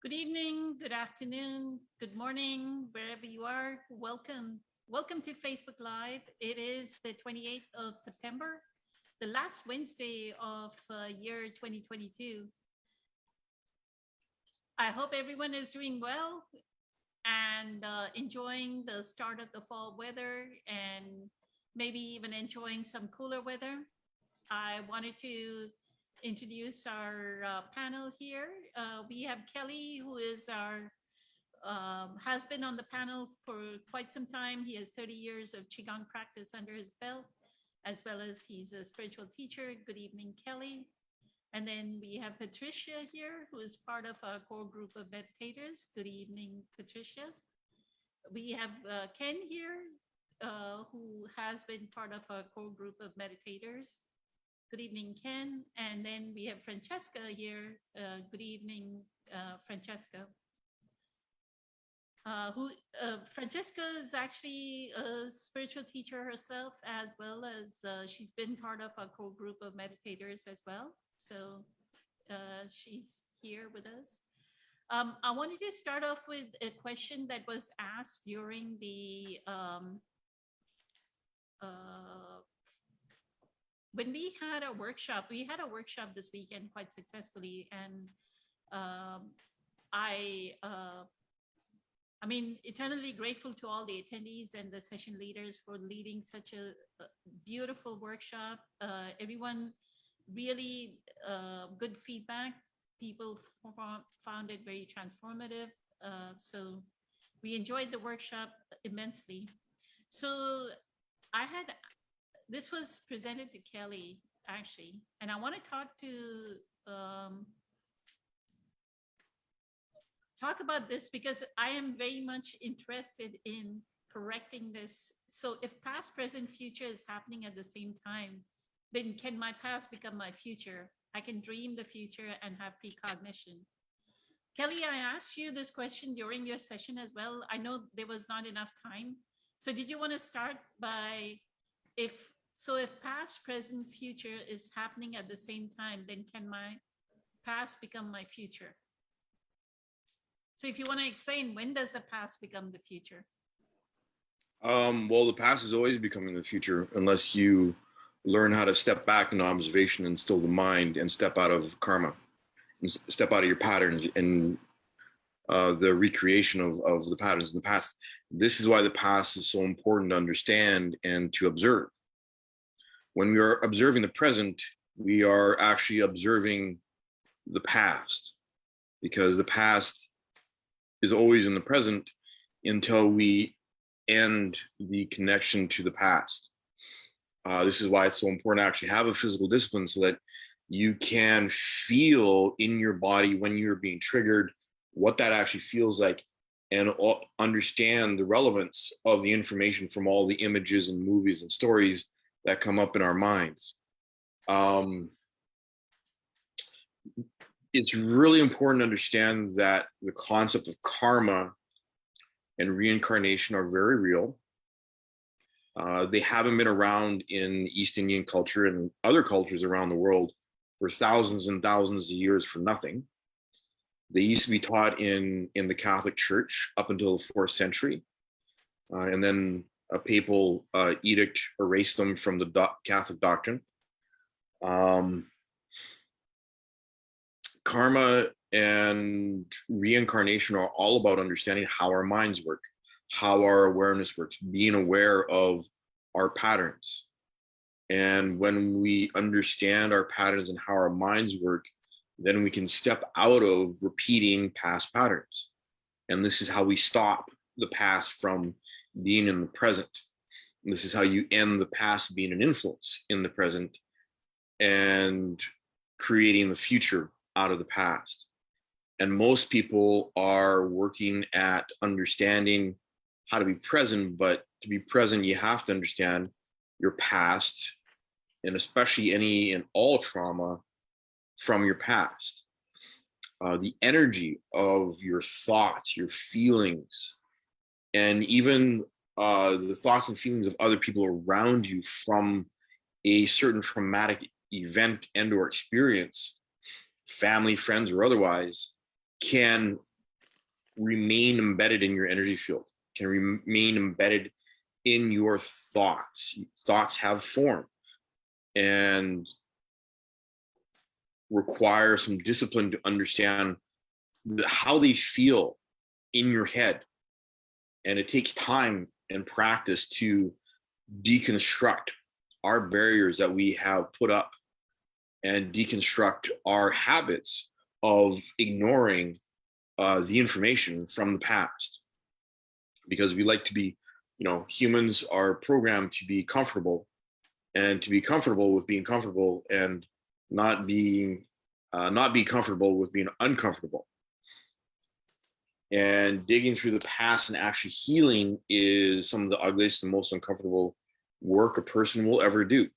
Good evening, good afternoon, good morning, wherever you are. Welcome. Welcome to Facebook Live. It is the 28th of September, the last Wednesday of year 2022. I hope everyone is doing well and enjoying the start of the fall weather and maybe even enjoying some cooler weather. I wanted to introduce our panel here. We have Kelly, who is our has been on the panel for quite some time. He has 30 years of Qigong practice under his belt, as well as he's a spiritual teacher. Good evening, Kelly. And then we have Patricia here, who is part of our core group of meditators. Good evening, Patricia. We have Ken here, who has been part of our core group of meditators. Good evening, Ken. And then we have Francesca here. Good evening, Francesca. Francesca is actually a spiritual teacher herself, as well as she's been part of a core group of meditators as well. So she's here with us. I wanted to start off with a question that was asked during the when we had a workshop this weekend quite successfully, and I mean, eternally grateful to all the attendees and the session leaders for leading such a beautiful workshop. Everyone really good feedback. People found it very transformative. So we enjoyed the workshop immensely. So this was presented to Kelly, actually, and I want to talk about this because I am very much interested in correcting this. So if past, present, future is happening at the same time, then can my past become my future? I can dream the future and have precognition. Kelly, I asked you this question during your session as well. I know there was not enough time. So did you want to start by if past, present, future is happening at the same time, then can my past become my future? So if you want to explain, when does the past become the future? Well, the past is always becoming the future unless you learn how to step back in observation and still the mind and step out of karma, and step out of your patterns and the recreation of the patterns in the past. This is why the past is so important to understand and to observe. When we are observing the present, we are actually observing the past, because the past is always in the present until we end the connection to the past. This is why it's so important to actually have a physical discipline so that you can feel in your body when you're being triggered, what that actually feels like, and understand the relevance of the information from all the images and movies and stories that come up in our minds. It's really important to understand that the concept of karma and reincarnation are very real. They haven't been around in East Indian culture and other cultures around the world for thousands and thousands of years for nothing. They used to be taught in the Catholic Church up until the 4th century. And then a papal edict erased them from the Catholic doctrine. Karma and reincarnation are all about understanding how our minds work, how our awareness works, being aware of our patterns. And when we understand our patterns and how our minds work, then we can step out of repeating past patterns. And this is how we stop the past from being in the present. And this is how you end the past being an influence in the present and creating the future out of the past. And most people are working at understanding how to be present, but to be present, you have to understand your past, and especially any and all trauma from your past. The energy of your thoughts, your feelings, and even the thoughts and feelings of other people around you from a certain traumatic event and or experience, family, friends, or otherwise, can remain embedded in your energy field, can remain embedded in your thoughts. Thoughts have form and require some discipline to understand how they feel in your head. And it takes time and practice to deconstruct our barriers that we have put up and deconstruct our habits of ignoring the information from the past. Because we like to be, humans are programmed to be comfortable, and to be comfortable with being comfortable, and not be comfortable with being uncomfortable. And digging through the past and actually healing is some of the ugliest and most uncomfortable work a person will ever do.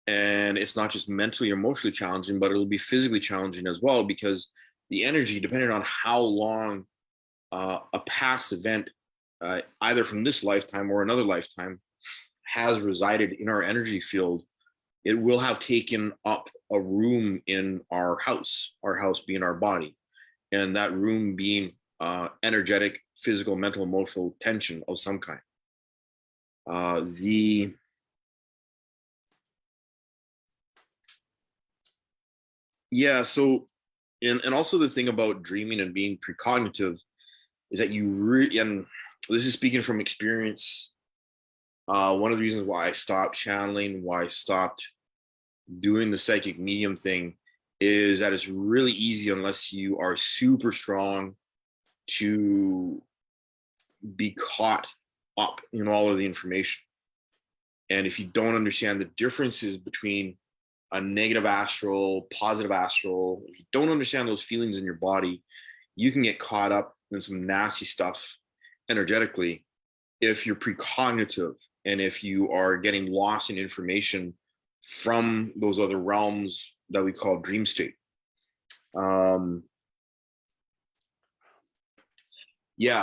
And it's not just mentally or emotionally challenging, but it'll be physically challenging as well, because the energy, depending on how long a past event, either from this lifetime or another lifetime, has resided in our energy field, it will have taken up a room in our house being our body, and that room being energetic, physical, mental, emotional tension of some kind. So, and also the thing about dreaming and being precognitive is that you really, and this is speaking from experience, one of the reasons why I stopped channeling, why I stopped doing the psychic medium thing, is that it's really easy, unless you are super strong, to be caught up in all of the information. And if you don't understand the differences between a negative astral, positive astral, if you don't understand those feelings in your body, you can get caught up in some nasty stuff energetically if you're precognitive, and if you are getting lost in information from those other realms that we call dream state.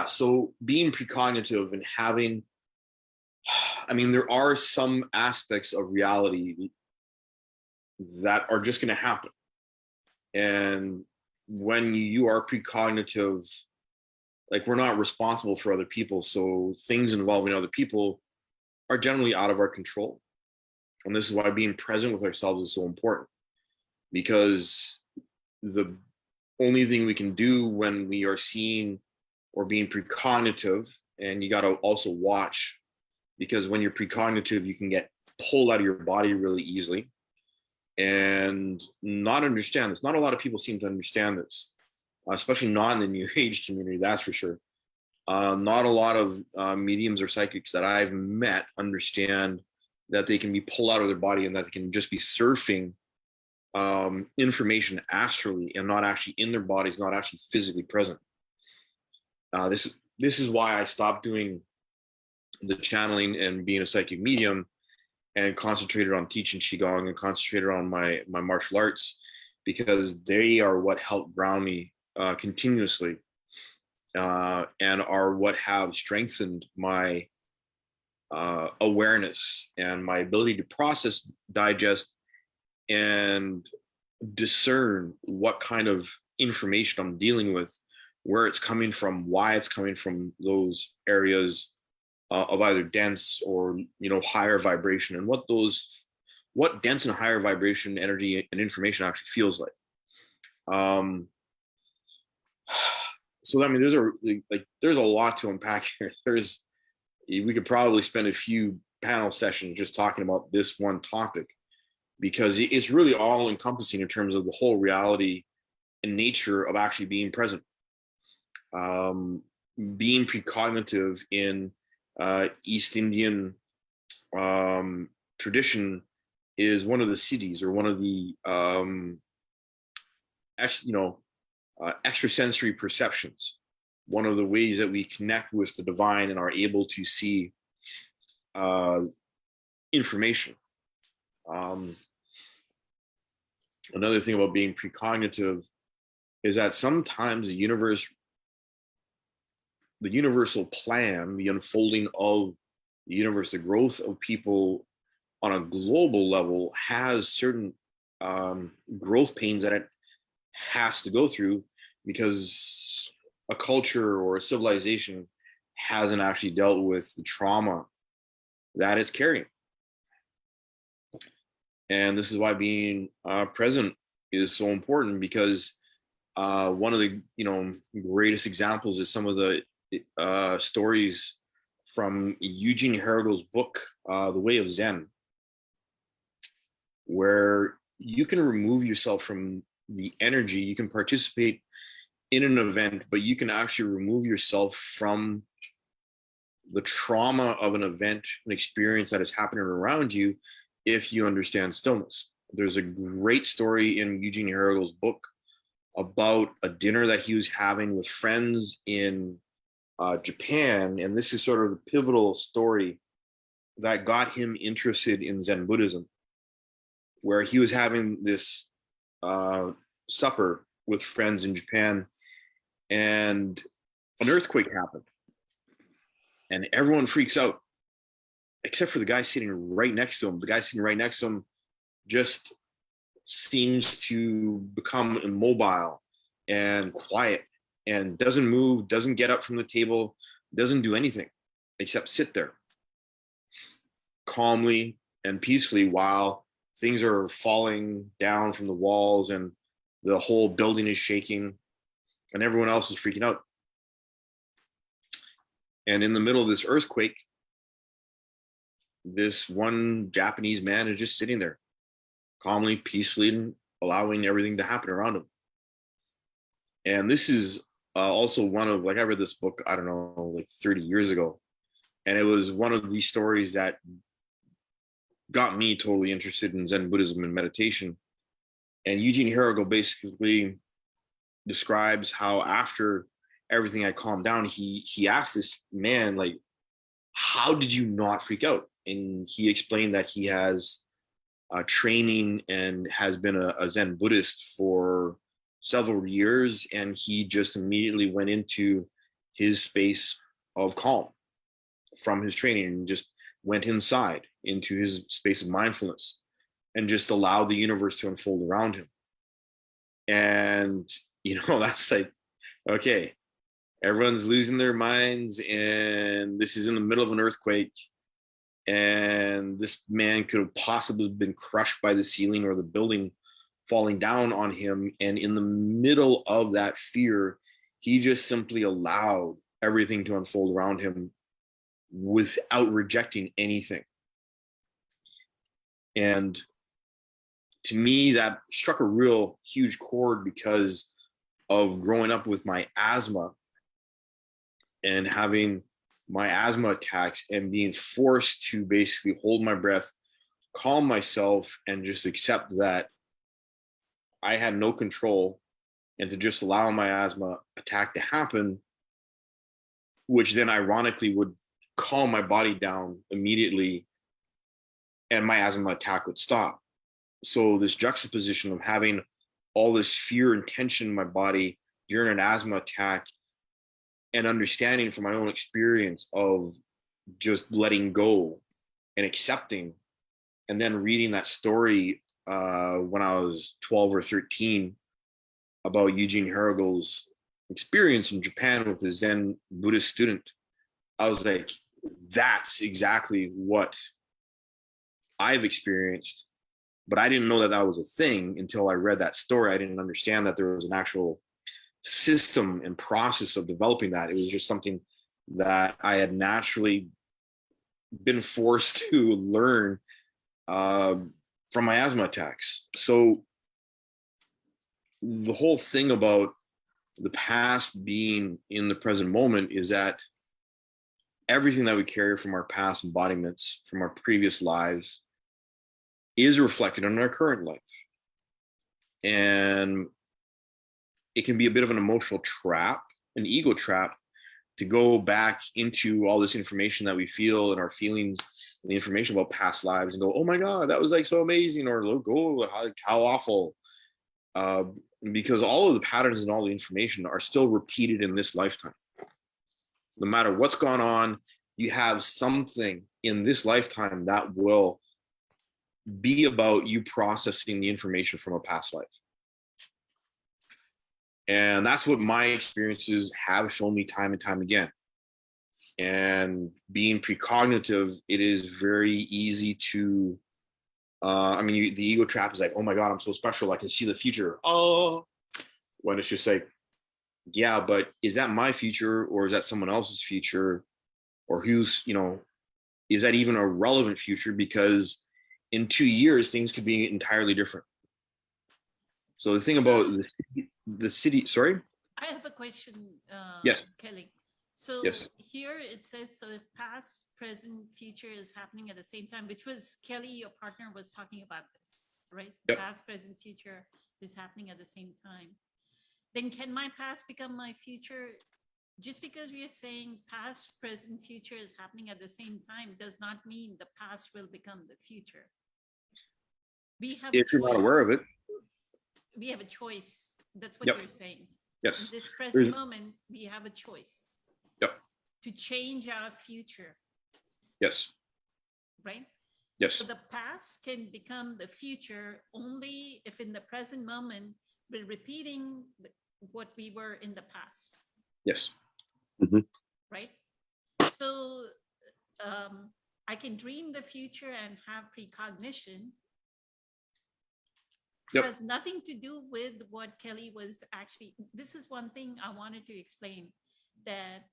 So being precognitive and having, there are some aspects of reality that are just going to happen. And when you are precognitive, like, we're not responsible for other people. So things involving other people are generally out of our control. And this is why being present with ourselves is so important, because the only thing we can do when we are seeing or being precognitive, and you got to also watch, because when you're precognitive, you can get pulled out of your body really easily and not understand this. Not a lot of people seem to understand this, especially not in the New Age community, that's for sure. Not a lot of mediums or psychics that I've met understand that they can be pulled out of their body, and that they can just be surfing information astrally and not actually in their bodies, not actually physically present. This is why I stopped doing the channeling and being a psychic medium, and concentrated on teaching Qigong and concentrated on my martial arts, because they are what help ground me continuously, and are what have strengthened my awareness and my ability to process, digest, and discern what kind of information I'm dealing with, where it's coming from, why it's coming from those areas of either dense or higher vibration, and what dense and higher vibration energy and information actually feels like. So there's a lot to unpack here. We could probably spend a few panel sessions just talking about this one topic, because it's really all encompassing in terms of the whole reality and nature of actually being present. Being precognitive in East Indian tradition is one of the siddhis, or one of the extrasensory perceptions. One of the ways that we connect with the divine and are able to see information. Another thing about being precognitive is that sometimes the universal plan, the unfolding of the universe, the growth of people on a global level, has certain growth pains that it has to go through, because a culture or a civilization hasn't actually dealt with the trauma that it's carrying. And this is why being present is so important, because one of the greatest examples is some of the stories from Eugene Herrigel's book, The Way of Zen, where you can remove yourself from the energy, you can participate in an event, but you can actually remove yourself from the trauma of an event, an experience that is happening around you, if you understand stillness. There's a great story in Eugene Herrigel's book about a dinner that he was having with friends in Japan. And this is sort of the pivotal story that got him interested in Zen Buddhism, where he was having this supper with friends in Japan, and an earthquake happened. And everyone freaks out, except for the guy sitting right next to him. The guy sitting right next to him just seems to become immobile and quiet and doesn't move, doesn't get up from the table, doesn't do anything except sit there calmly and peacefully while things are falling down from the walls and the whole building is shaking and everyone else is freaking out. And in the middle of this earthquake, this one Japanese man is just sitting there calmly, peacefully, allowing everything to happen around him. And this is also one of, like, I read this book, I don't know, like 30 years ago. And it was one of these stories that got me totally interested in Zen Buddhism and meditation. And Eugene Herrigel basically describes how after everything had calmed down, he asked this man, like, how did you not freak out? And he explained that he has training and has been a Zen Buddhist for several years, and he just immediately went into his space of calm from his training and just went inside into his space of mindfulness and just allowed the universe to unfold around him. And that's like, okay, everyone's losing their minds and this is in the middle of an earthquake, and this man could have possibly been crushed by the ceiling or the building falling down on him. And in the middle of that fear, he just simply allowed everything to unfold around him without rejecting anything. And to me, that struck a real huge chord because of growing up with my asthma and having my asthma attacks and being forced to basically hold my breath, calm myself, and just accept that I had no control, and to just allow my asthma attack to happen, which then ironically would calm my body down immediately and my asthma attack would stop. So this juxtaposition of having all this fear and tension in my body during an asthma attack, and understanding from my own experience of just letting go and accepting, and then reading that story when I was 12 or 13 about Eugene Herrigel's experience in Japan with a Zen Buddhist student, I was like, that's exactly what I've experienced. But I didn't know that that was a thing until I read that story. I didn't understand that there was an actual system and process of developing that. It was just something that I had naturally been forced to learn from my asthma attacks. So the whole thing about the past being in the present moment is that everything that we carry from our past embodiments, from our previous lives, is reflected in our current life. And it can be a bit of an emotional trap, an ego trap, to go back into all this information that we feel and our feelings and the information about past lives and go, oh my God, that was like so amazing, or look, oh, how awful. Because all of the patterns and all the information are still repeated in this lifetime. No matter what's gone on, you have something in this lifetime that will be about you processing the information from a past life. And that's what my experiences have shown me time and time again. And being precognitive, it is very easy to, I mean, the ego trap is like, oh my God, I'm so special. I can see the future. Oh, when it's just like, yeah, but is that my future or is that someone else's future? Or who's, is that even a relevant future? Because in 2 years, things could be entirely different. So the thing about So the city, sorry? I have a question, Yes, Kelly. So yes, here it says, so if past, present, future is happening at the same time, which was Kelly, your partner, was talking about this, right? yep. Past, present, future is happening at the same time. Then can my past become my future? Just because we are saying past, present, future is happening at the same time does not mean the past will become the future. We have a If you're not aware of choice. it, We have a choice. That's what yep, you're saying. In yes. this present There's- moment, we have a choice Yep, to change our future, yes, right? yes, So the past can become the future only if in the present moment we're repeating what we were in the past, yes, right? So I can dream the future and have precognition. Yep. Has nothing to do with what Kelly was actually. This is one thing I wanted to explain, that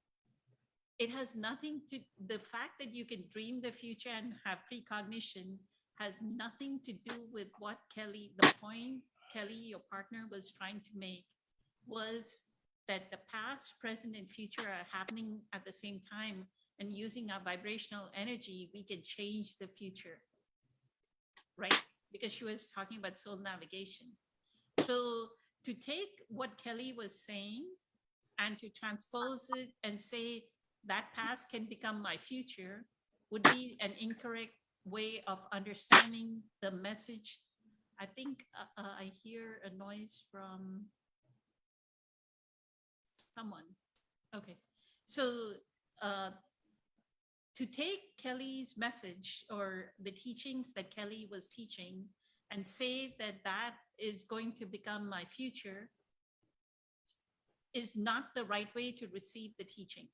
it has nothing to, the fact that you can dream the future and have precognition has nothing to do with what Kelly, the point Kelly, your partner, was trying to make was that the past, present, and future are happening at the same time, and using our vibrational energy, we can change the future, right? Because she was talking about soul navigation. So to take what Kelly was saying and to transpose it and say that past can become my future would be an incorrect way of understanding the message. I think I hear a noise from someone. Okay. So uh, to take Kelly's message or the teachings that Kelly was teaching and say that that is going to become my future is not the right way to receive the teaching,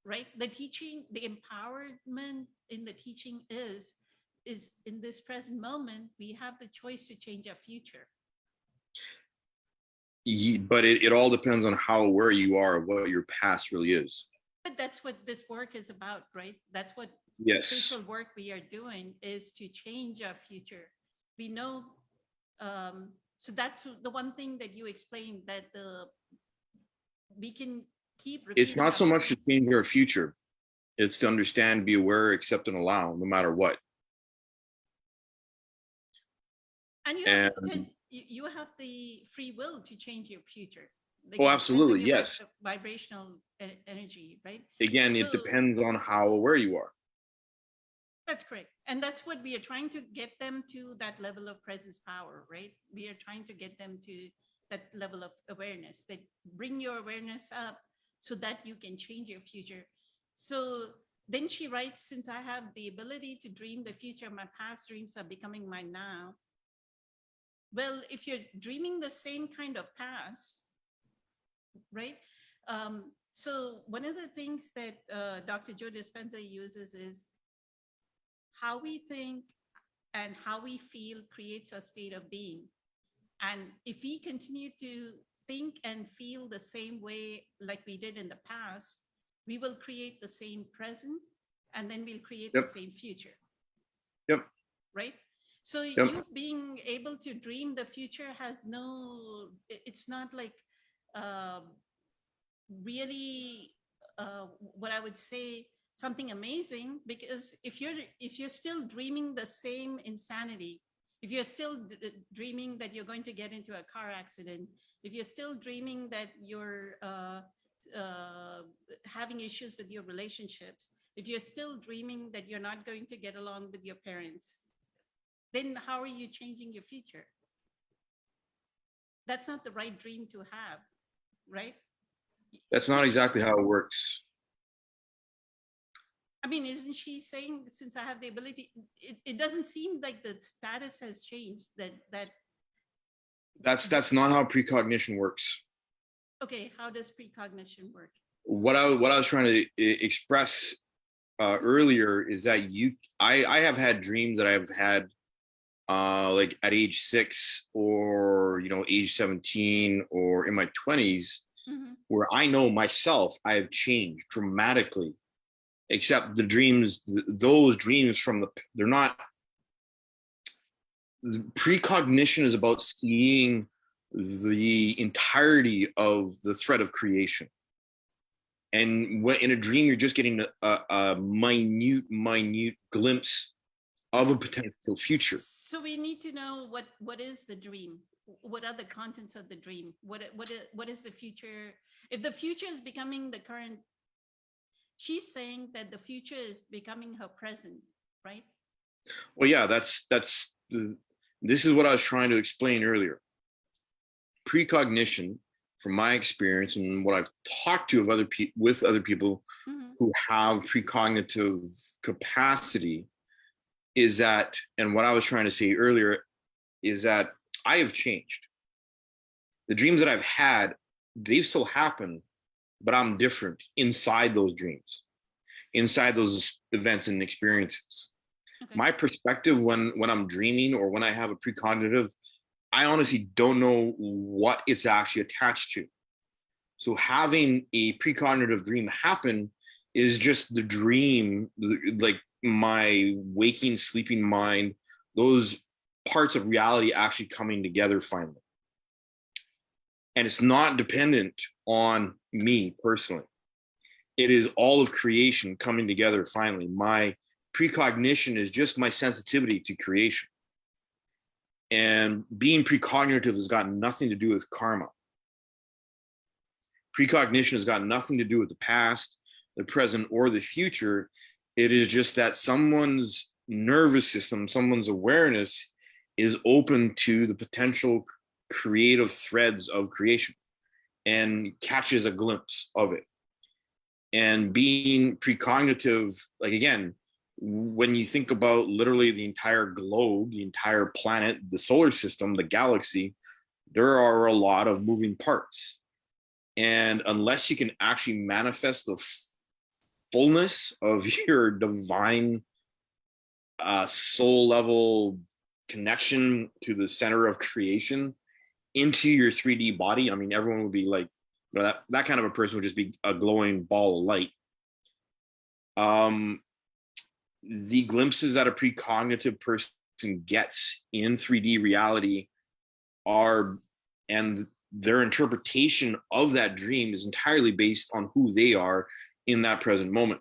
right? The teaching, the empowerment in the teaching is in this present moment, we have the choice to change our future. But it all depends on how aware you are of what your past really is. But that's what this work is about, right? That's what Yes, spiritual work we are doing, is to change our future. We know, so that's the one thing that you explained, that we can keep it's repeating not our, so much to change our future. It's to understand, be aware, accept, and allow, no matter what. and you have And you have the free will to change your future. Like, oh, it depends on absolutely, your yes. vibrational energy, right? Again, it So depends on how aware you are. that's correct. And that's what we are trying to get them to, that level of presence power, right? We are trying to get them to that level of awareness, that bring your awareness up so that you can change your future. So then she writes, since I have the ability to dream the future, my past dreams are becoming my now. Well, if you're dreaming the same kind of past, right? So one of the things that Dr. Joe Dispenza uses is how we think and how we feel creates a state of being. And if we continue to think and feel the same way like we did in the past, we will create the same present, and then we'll create Yep. the same future. Yep. Right? So Yep. you being able to dream the future has no, it's not like really what I would say something amazing, because if you're still dreaming the same insanity, if you're still dreaming that you're going to get into a car accident, if you're still dreaming that you're having issues with your relationships, if you're still dreaming that you're not going to get along with your parents, then how are you changing your future? That's not the right dream to have, right? That's not exactly how it works. I mean, isn't she saying, since I have the ability, it doesn't seem like the status has changed, that That's not how precognition works. Okay, how does precognition work? What I was trying to express earlier is that I have had dreams that I've had like at age 6 or age 17 or in my 20s, Mm-hmm. where I know myself I have changed dramatically, except the dreams, those dreams they're not, the precognition is about seeing the entirety of the thread of creation. And when in a dream, you're just getting a minute glimpse of a potential future. So we need to know what is the dream? What are the contents of the dream? What is the future? If the future is becoming the current, she's saying that the future is becoming her present, right? Well, yeah, this is what I was trying to explain earlier. Precognition, from my experience and what I've talked to with other people Mm-hmm. who have precognitive capacity, is that, and what I was trying to say earlier, is that I have changed. The dreams that I've had, they've still happened, but I'm different inside those dreams, inside those events and experiences. Okay. My perspective when I'm dreaming or when I have a precognitive, I honestly don't know what it's actually attached to. So having a precognitive dream happen is just the dream, like my waking, sleeping mind, those parts of reality actually coming together finally. And it's not dependent on me personally. It is all of creation coming together finally. My precognition is just my sensitivity to creation. And being precognitive has got nothing to do with karma. Precognition has got nothing to do with the past, the present, or the future. It is just that someone's nervous system, someone's awareness is open to the potential creative threads of creation and catches a glimpse of it. And being precognitive, like again, when you think about literally the entire globe, the entire planet, the solar system, the galaxy, there are a lot of moving parts. And unless you can actually manifest the fullness of your divine soul level connection to the center of creation into your 3D body, I mean, everyone would be like, that kind of a person would just be a glowing ball of light. The glimpses that a precognitive person gets in 3D reality are, and their interpretation of that dream is entirely based on who they are in that present moment.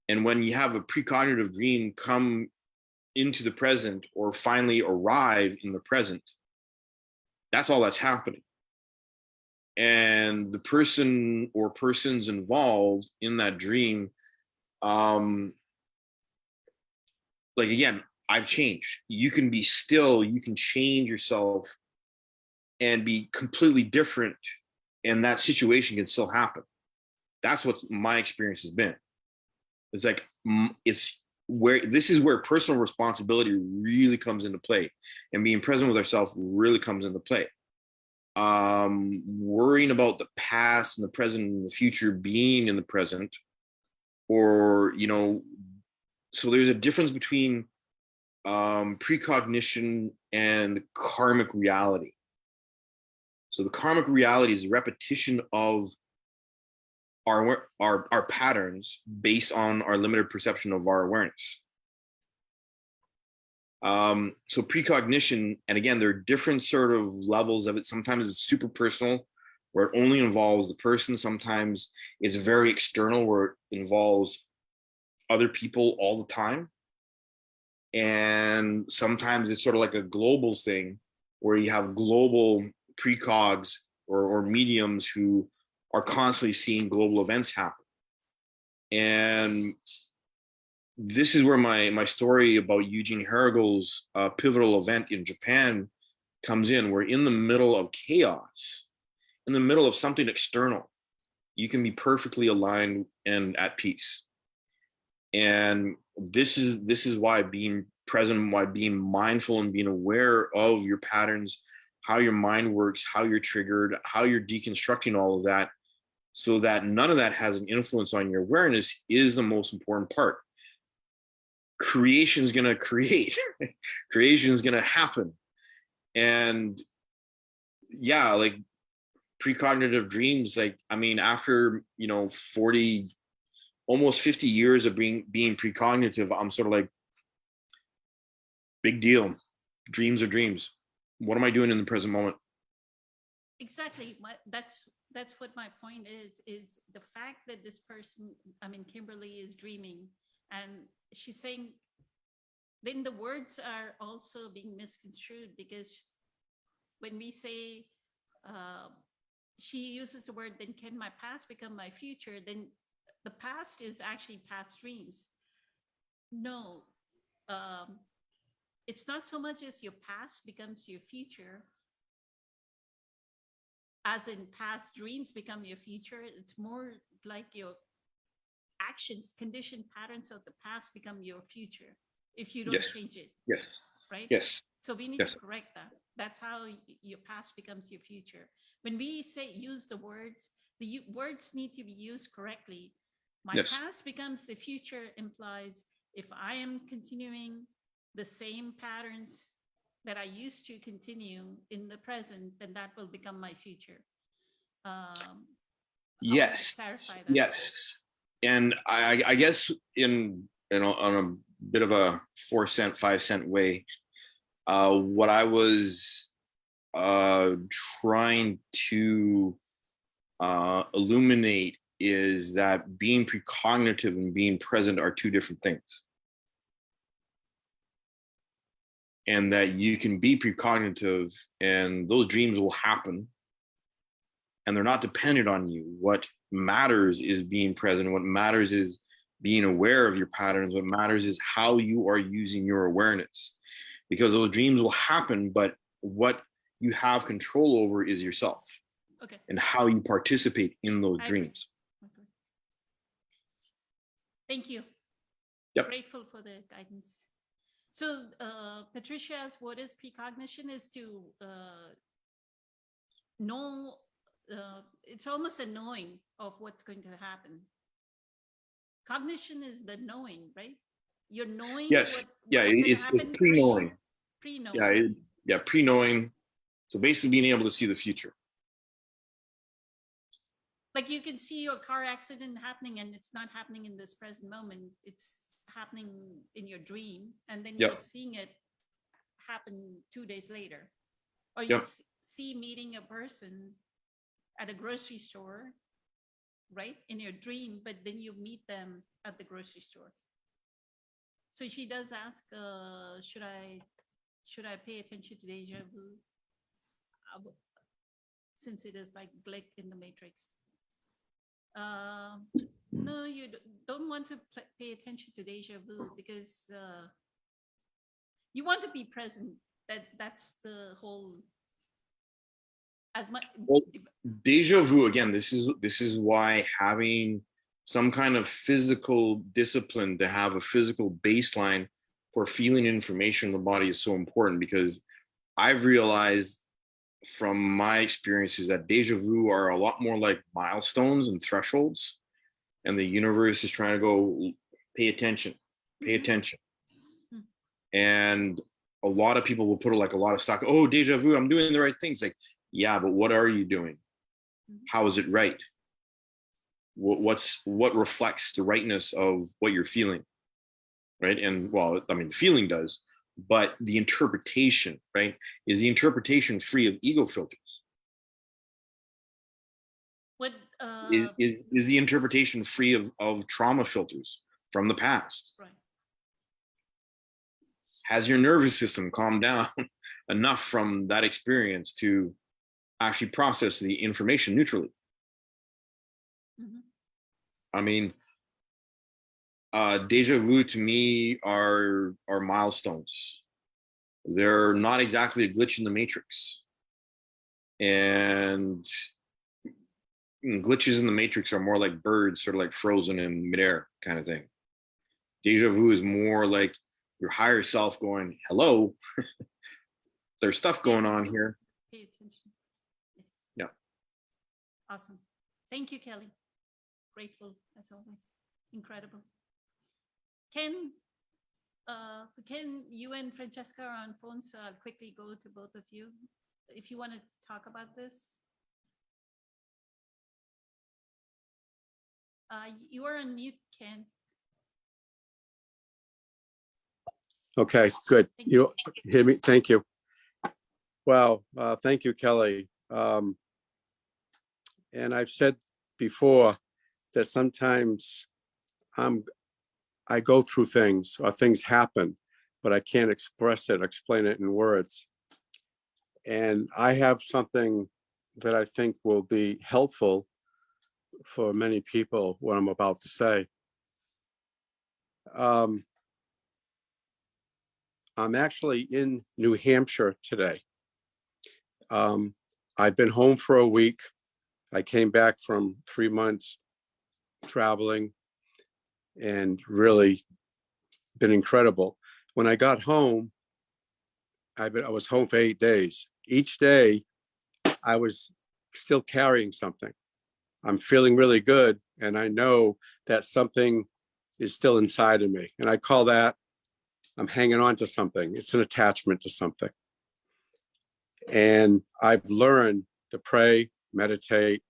And when you have a precognitive dream come into the present or finally arrive in the present, that's all that's happening. And the person or persons involved in that dream, like again, I've changed. You can be still, you can change yourself and be completely different, and that situation can still happen. That's what my experience has been. It's like, this is where personal responsibility really comes into play, and being present with ourselves really comes into play. Worrying about the past and the present and the future being in the present, or so there's a difference between precognition and karmic reality. So the karmic reality is a repetition of our patterns based on our limited perception of our awareness. So precognition, and again, there are different sort of levels of it. Sometimes it's super personal, where it only involves the person. Sometimes it's very external, where it involves other people all the time. And sometimes it's sort of like a global thing, where you have global precogs or mediums who are constantly seeing global events happen. And this is where my story about Eugene Herrigel's pivotal event in Japan comes in. We're in the middle of chaos, in the middle of something external. You can be perfectly aligned and at peace. And this is why being present, why being mindful and being aware of your patterns, how your mind works, how you're triggered, how you're deconstructing all of that, so that none of that has an influence on your awareness, is the most important part. Creation is going to create. Creation is going to happen. And yeah, like precognitive dreams, like, I mean, after, 40, almost 50 years of being precognitive, I'm sort of like, big deal. Dreams are dreams. What am I doing in the present moment? Exactly. That's what my point is the fact that this person, I mean, Kimberly is dreaming and she's saying, then the words are also being misconstrued, because when we say, she uses the word, then can my past become my future? Then the past is actually past dreams. No, it's not so much as your past becomes your future, as in past dreams become your future. It's more like your actions, conditioned patterns of the past become your future if you don't Yes. change it, Yes. right? Yes. So we need Yes. to correct that. That's how your past becomes your future. When we say use the words, words need to be used correctly. My Yes. past becomes the future implies if I am continuing the same patterns that I used to continue in the present, then that will become my future. I wanted to Yes. clarify that. Yes. And I guess on a bit of a 4 cent, 5 cent way, what I was trying to illuminate is that being precognitive and being present are two different things. And that you can be precognitive and those dreams will happen and they're not dependent on you. What matters is being present. What matters is being aware of your patterns. What matters is how you are using your awareness, because those dreams will happen, but what you have control over is yourself. Okay. And how you participate in those I agree. dreams. Okay. Thank you. Yep. Grateful for the guidance. So Patricia's what is precognition is to know, it's almost a knowing of what's going to happen. Cognition is the knowing, right? You're knowing Yes. what's going to happen. Pre-knowing. Pre-knowing. Pre-knowing. So basically being able to see the future. Like you can see your car accident happening and it's not happening in this present moment. It's happening in your dream. And then you're seeing it happen 2 days later. Or you see meeting a person at a grocery store, right? In your dream, but then you meet them at the grocery store. So she does ask, should I pay attention to deja vu? Since it is like Glick in the Matrix. No, you don't want to pay attention to deja vu because you want to be present. That's the whole. As much. Well, deja vu, again, this is why having some kind of physical discipline, to have a physical baseline for feeling information in the body, is so important, because I've realized from my experiences that deja vu are a lot more like milestones and thresholds, and the universe is trying to go, pay attention. Mm-hmm. And a lot of people will put like a lot of stock, oh, deja vu, I'm doing the right things. Like, yeah, but what are you doing? How is it right? What reflects the rightness of what you're feeling, right? And well, I mean, the feeling does, but the interpretation, right? Is the interpretation free of ego filters? What is the interpretation free of trauma filters from the past? Right. Has your nervous system calmed down enough from that experience to actually process the information neutrally? Mm-hmm. I mean, deja vu to me are milestones. They're not exactly a glitch in the matrix. And glitches in the matrix are more like birds sort of like frozen in midair kind of thing. Deja vu is more like your higher self going, hello, there's stuff going on here. pay attention. Yes. Yeah. Awesome. Thank you, Kelly. Grateful as always. Incredible. Ken, you and Francesca are on phone, so I'll quickly go to both of you. If you want to talk about this. You are on mute, Ken. Okay, good. Thank You hear me? Thank you. Wow, thank you, Kelly. And I've said before that sometimes I go through things or things happen, but I can't explain it in words. And I have something that I think will be helpful for many people, what I'm about to say. I'm actually in New Hampshire today. I've been home for a week. I came back from 3 months traveling and really been incredible. When I got home, I was home for 8 days. Each day, I was still carrying something. I'm feeling really good, and I know that something is still inside of me. And I call that, I'm hanging on to something. It's an attachment to something. And I've learned to pray, meditate.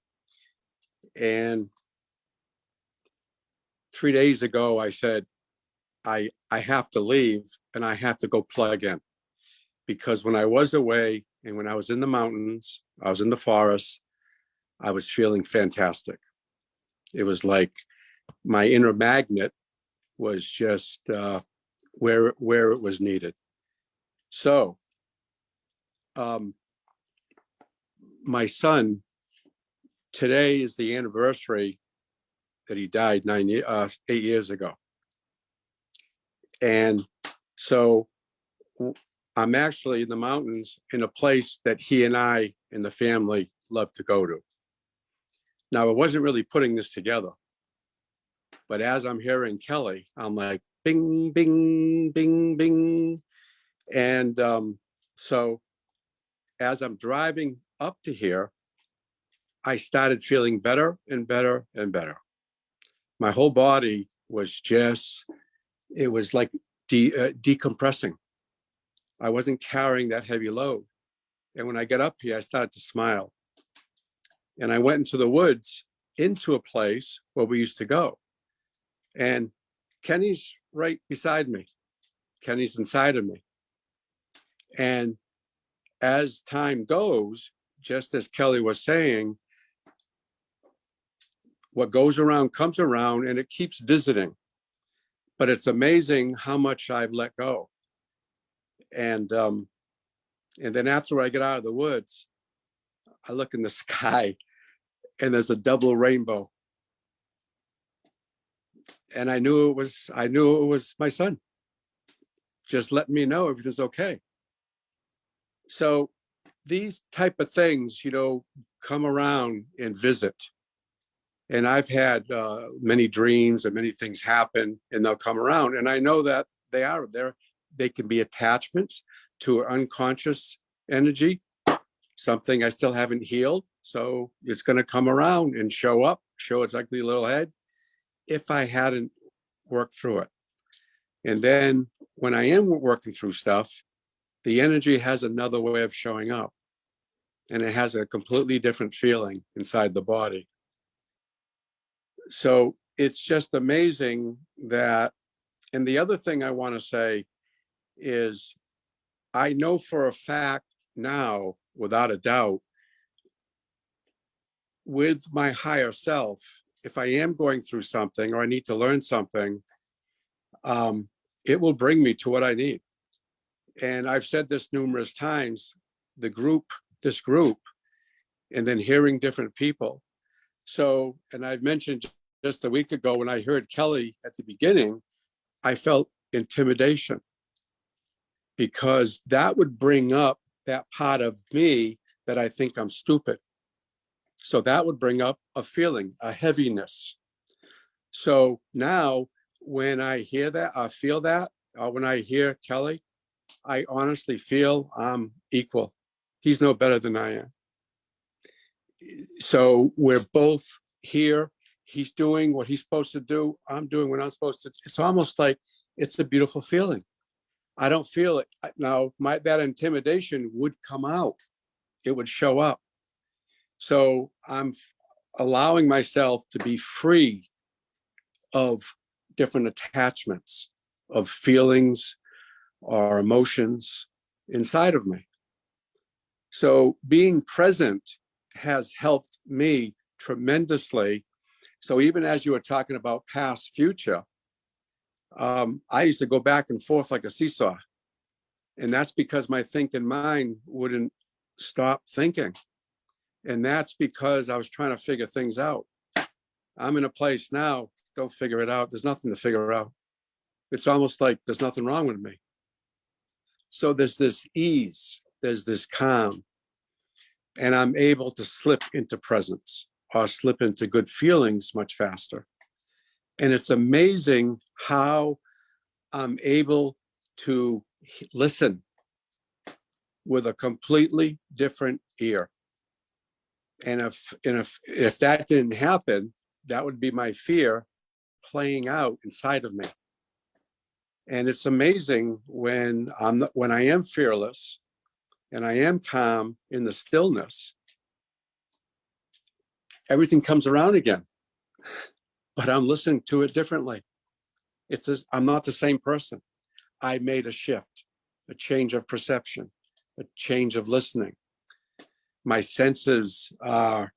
And 3 days ago, I said, I have to leave and I have to go plug in. Because when I was away and when I was in the mountains, I was in the forest, I was feeling fantastic. It was like my inner magnet was just where it was needed. So my son, today is the anniversary that he died 8 years ago. And so I'm actually in the mountains in a place that he and I and the family love to go to. Now, I wasn't really putting this together, but as I'm hearing Kelly, I'm like, bing, bing, bing, bing. And so as I'm driving up to here, I started feeling better and better and better. My whole body was just, it was like decompressing. I wasn't carrying that heavy load. And when I got up here, I started to smile. And I went into the woods, into a place where we used to go. And Kenny's right beside me. Kenny's inside of me. And as time goes, just as Kelly was saying, what goes around comes around, and it keeps visiting. But it's amazing how much I've let go. And then after I get out of the woods, I look in the sky and there's a double rainbow. And I knew it was my son. Just letting me know everything's okay. So these type of things, come around and visit. And I've had many dreams and many things happen, and they'll come around. And I know that they are there. They can be attachments to an unconscious energy, something I still haven't healed. So it's going to come around and show its ugly little head if I hadn't worked through it. And then when I am working through stuff, the energy has another way of showing up. And it has a completely different feeling inside the body. So it's just amazing that, and the other thing I want to say is, I know for a fact now, without a doubt, with my higher self, if I am going through something or I need to learn something, it will bring me to what I need. And I've said this numerous times, this group, and then hearing different people. So, and I've mentioned just a week ago when I heard Kelly at the beginning, I felt intimidation, because that would bring up that part of me that I think I'm stupid. So that would bring up a feeling, a heaviness. So now when I hear that, I feel that, when I hear Kelly, I honestly feel I'm equal. He's no better than I am. So we're both here. He's doing what he's supposed to do. I'm doing what I'm supposed to. It's almost like it's a beautiful feeling. I don't feel it now. That intimidation would come out. It would show up. So I'm allowing myself to be free of different attachments, of feelings or emotions inside of me. So being present has helped me tremendously. So even as you were talking about past, future, I used to go back and forth like a seesaw. And that's because my thinking mind wouldn't stop thinking. And that's because I was trying to figure things out. I'm in a place now, don't figure it out. There's nothing to figure out. It's almost like there's nothing wrong with me. So there's this ease, there's this calm, and I'm able to slip into presence or slip into good feelings much faster. And it's amazing how I'm able to listen with a completely different ear. And if that didn't happen, that would be my fear playing out inside of me. And it's amazing when I am fearless and I am calm in the stillness, everything comes around again. But I'm listening to it differently. I'm not the same person. I made a shift, a change of perception, a change of listening. My senses are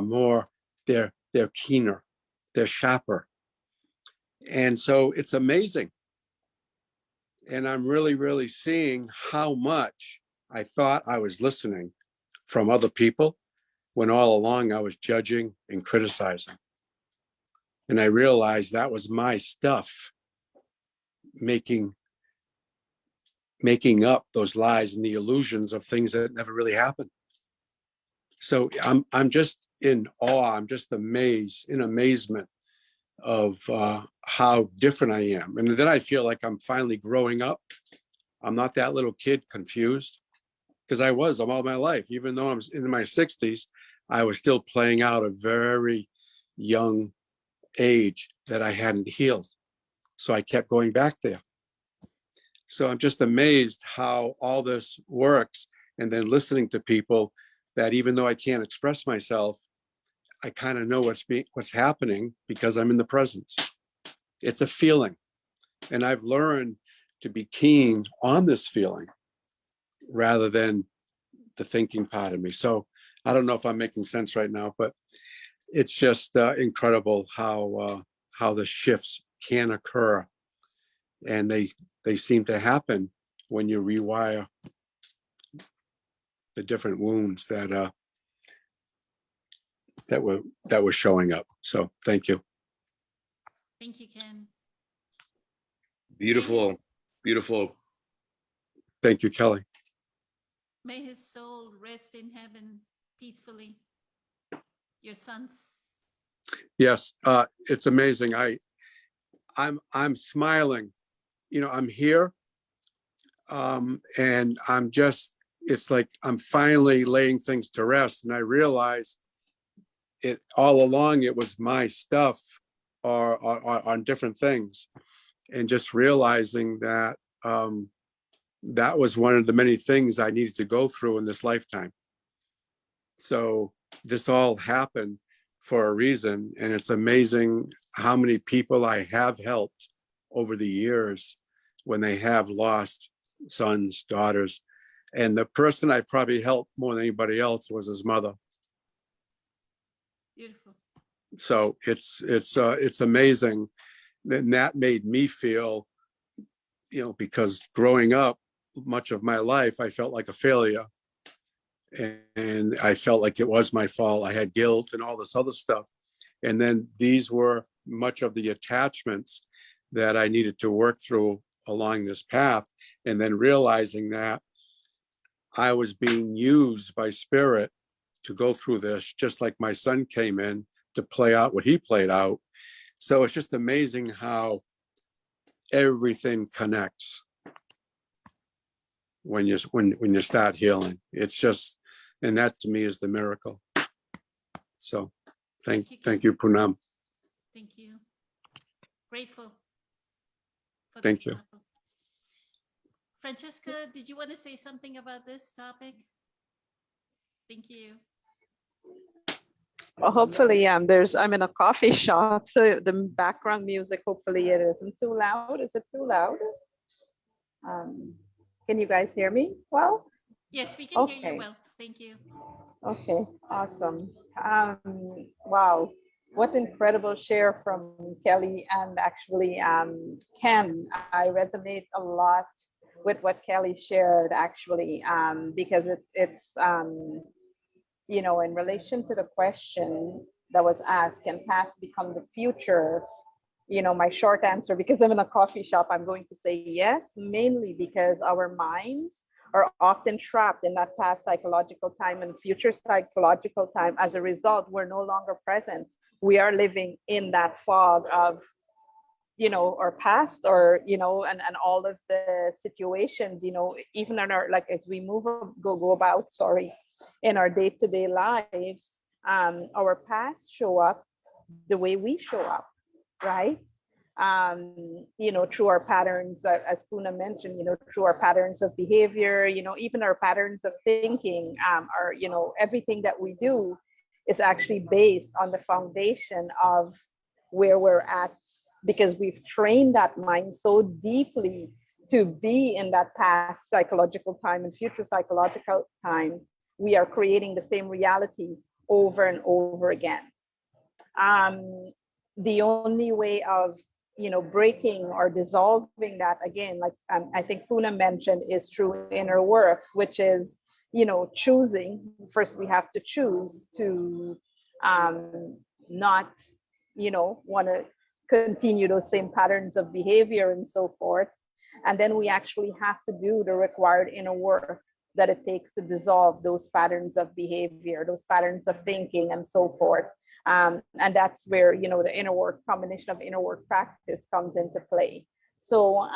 more, they're keener, they're sharper. And so it's amazing. And I'm really, really seeing how much I thought I was listening from other people when all along I was judging and criticizing. And I realized that was my stuff, making up those lies and the illusions of things that never really happened. So I'm just in awe. I'm just amazed, in amazement of how different I am. And then I feel like I'm finally growing up. I'm not that little kid confused, because I was all my life. Even though I'm in my 60s, I was still playing out a very young age that I hadn't healed. So I kept going back there. So I'm just amazed how all this works. And then listening to people that even though I can't express myself, I kind of know what's happening because I'm in the presence. It's a feeling. And I've learned to be keen on this feeling rather than the thinking part of me. So I don't know if I'm making sense right now, but it's just incredible how the shifts can occur. And they seem to happen when you rewire the different wounds that were showing up. So thank you. Thank you, Ken. Beautiful, beautiful. Thank you, Kelly. May his soul rest in heaven peacefully. Your son's. Yes, it's amazing. I'm smiling. You know, I'm here, and it's like I'm finally laying things to rest, and I realize it all along. It was my stuff, or on different things, and just realizing that that was one of the many things I needed to go through in this lifetime. So this all happened for a reason, and it's amazing how many people I have helped over the years when they have lost sons, daughters. And the person I probably helped more than anybody else was his mother. Beautiful. So it's amazing. And that made me feel, because growing up, much of my life, I felt like a failure. And I felt like it was my fault. I had guilt and all this other stuff. And then these were much of the attachments that I needed to work through along this path. And then realizing that I was being used by spirit to go through this, just like my son came in to play out what he played out. So it's just amazing how everything connects. when you start healing. It's just, and that to me is the miracle. So thank you, Poonam. Thank you. Grateful. For Thank the you. example. Francesca, did you want to say something about this topic? Thank you. Well, hopefully, I'm in a coffee shop, so the background music, hopefully it isn't too loud. Is it too loud? Can you guys hear me well? Yes, we can hear you Okay. well. Thank you. Okay, awesome. Wow, what incredible share from Kelly and actually Ken. I resonate a lot with what Kelly shared actually, because it's you know, in relation to the question that was asked, can past become the future? You know, my short answer, because I'm in a coffee shop, I'm going to say yes, mainly because our minds are often trapped in that past psychological time and future psychological time. As a result, we're no longer present. We are living in that fog of, you know, our past, or, you know, and all of the situations, you know, even in our, like, as we go about, sorry, in our day-to-day lives, our past show up the way we show up, right? You know, through our patterns, as Puna mentioned, you know, through our patterns of behavior, you know, even our patterns of thinking, our, you know, everything that we do is actually based on the foundation of where we're at, because we've trained that mind so deeply to be in that past psychological time and future psychological time. We are creating the same reality over and over again. The only way of, you know, breaking or dissolving that, again, like I think Puna mentioned, is through inner work, which is, you know, choosing. First, we have to choose to not, you know, want to continue those same patterns of behavior and so forth. And then we actually have to do the required inner work that it takes to dissolve those patterns of behavior, those patterns of thinking and so forth. And that's where, you know, the inner work, combination of inner work practice comes into play. So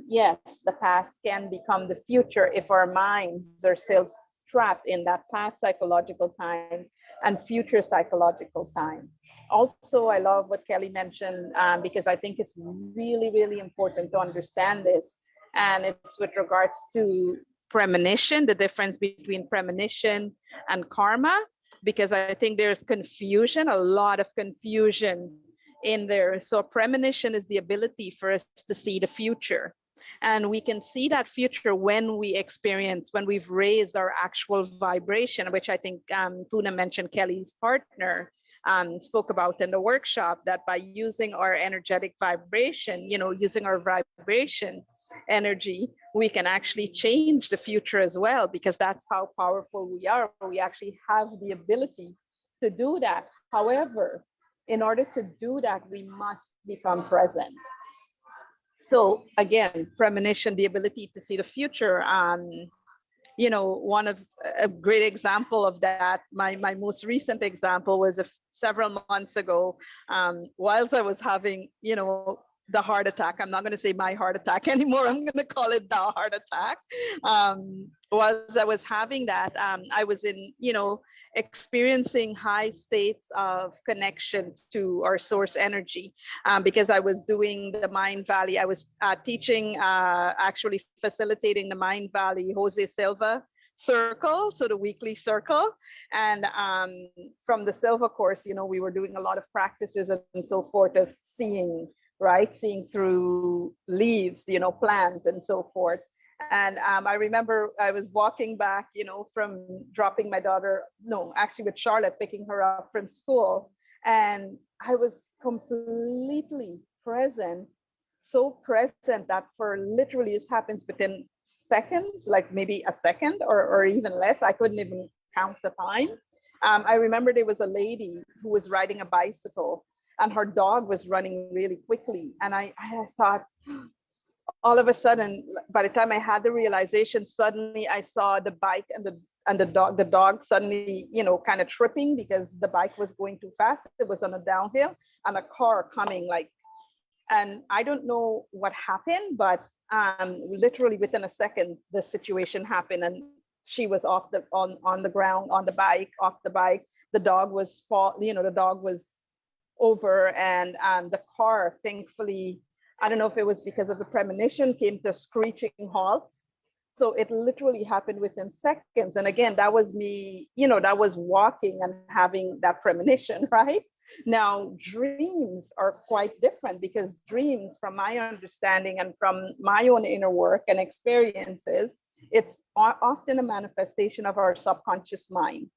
yes, the past can become the future if our minds are still trapped in that past psychological time and future psychological time. Also, I love what Kelly mentioned, because I think it's really, really important to understand this. And it's with regards to premonition, the difference between premonition and karma, because I think there's confusion, a lot of confusion in there. So premonition is the ability for us to see the future. And we can see that future when we've raised our actual vibration, which I think Puna mentioned, Kelly's partner spoke about in the workshop, that by using our energetic vibration, you know, using our vibration energy, we can actually change the future as well, because that's how powerful we are. We actually have the ability to do that. However, in order to do that, we must become present. So again, premonition, the ability to see the future. You know, one of a great example of that, my most recent example was several months ago, whilst I was having, you know, the heart attack. I'm not going to say my heart attack anymore. I'm going to call it the heart attack. Whilst I was having that, I was in, you know, experiencing high states of connection to our source energy, because I was doing the Mind Valley. I was teaching, actually facilitating the Mind Valley Jose Silva circle, so the weekly circle. And from the Silva course, you know, we were doing a lot of practices and so forth of seeing, right? Seeing through leaves, you know, plants and so forth. And I remember I was walking back, you know, from dropping my daughter, no, actually with Charlotte, picking her up from school. And I was completely present, so present that for literally, this happens within seconds, like maybe a second or even less. I couldn't even count the time. I remember there was a lady who was riding a bicycle and her dog was running really quickly. And I thought, all of a sudden, by the time I had the realization, suddenly I saw the bike and the dog suddenly, you know, kind of tripping because the bike was going too fast. It was on a downhill and a car coming, like, and I don't know what happened, but literally within a second, the situation happened, and she was off the on the ground, on the bike, off the bike. The dog was the dog was over, and the car, thankfully, I don't know if it was because of the premonition, came to a screeching halt. So it literally happened within seconds. And again, that was me, that was walking and having that premonition, right? Now, dreams are quite different, because dreams, from my understanding and from my own inner work and experiences, it's often a manifestation of our subconscious mind.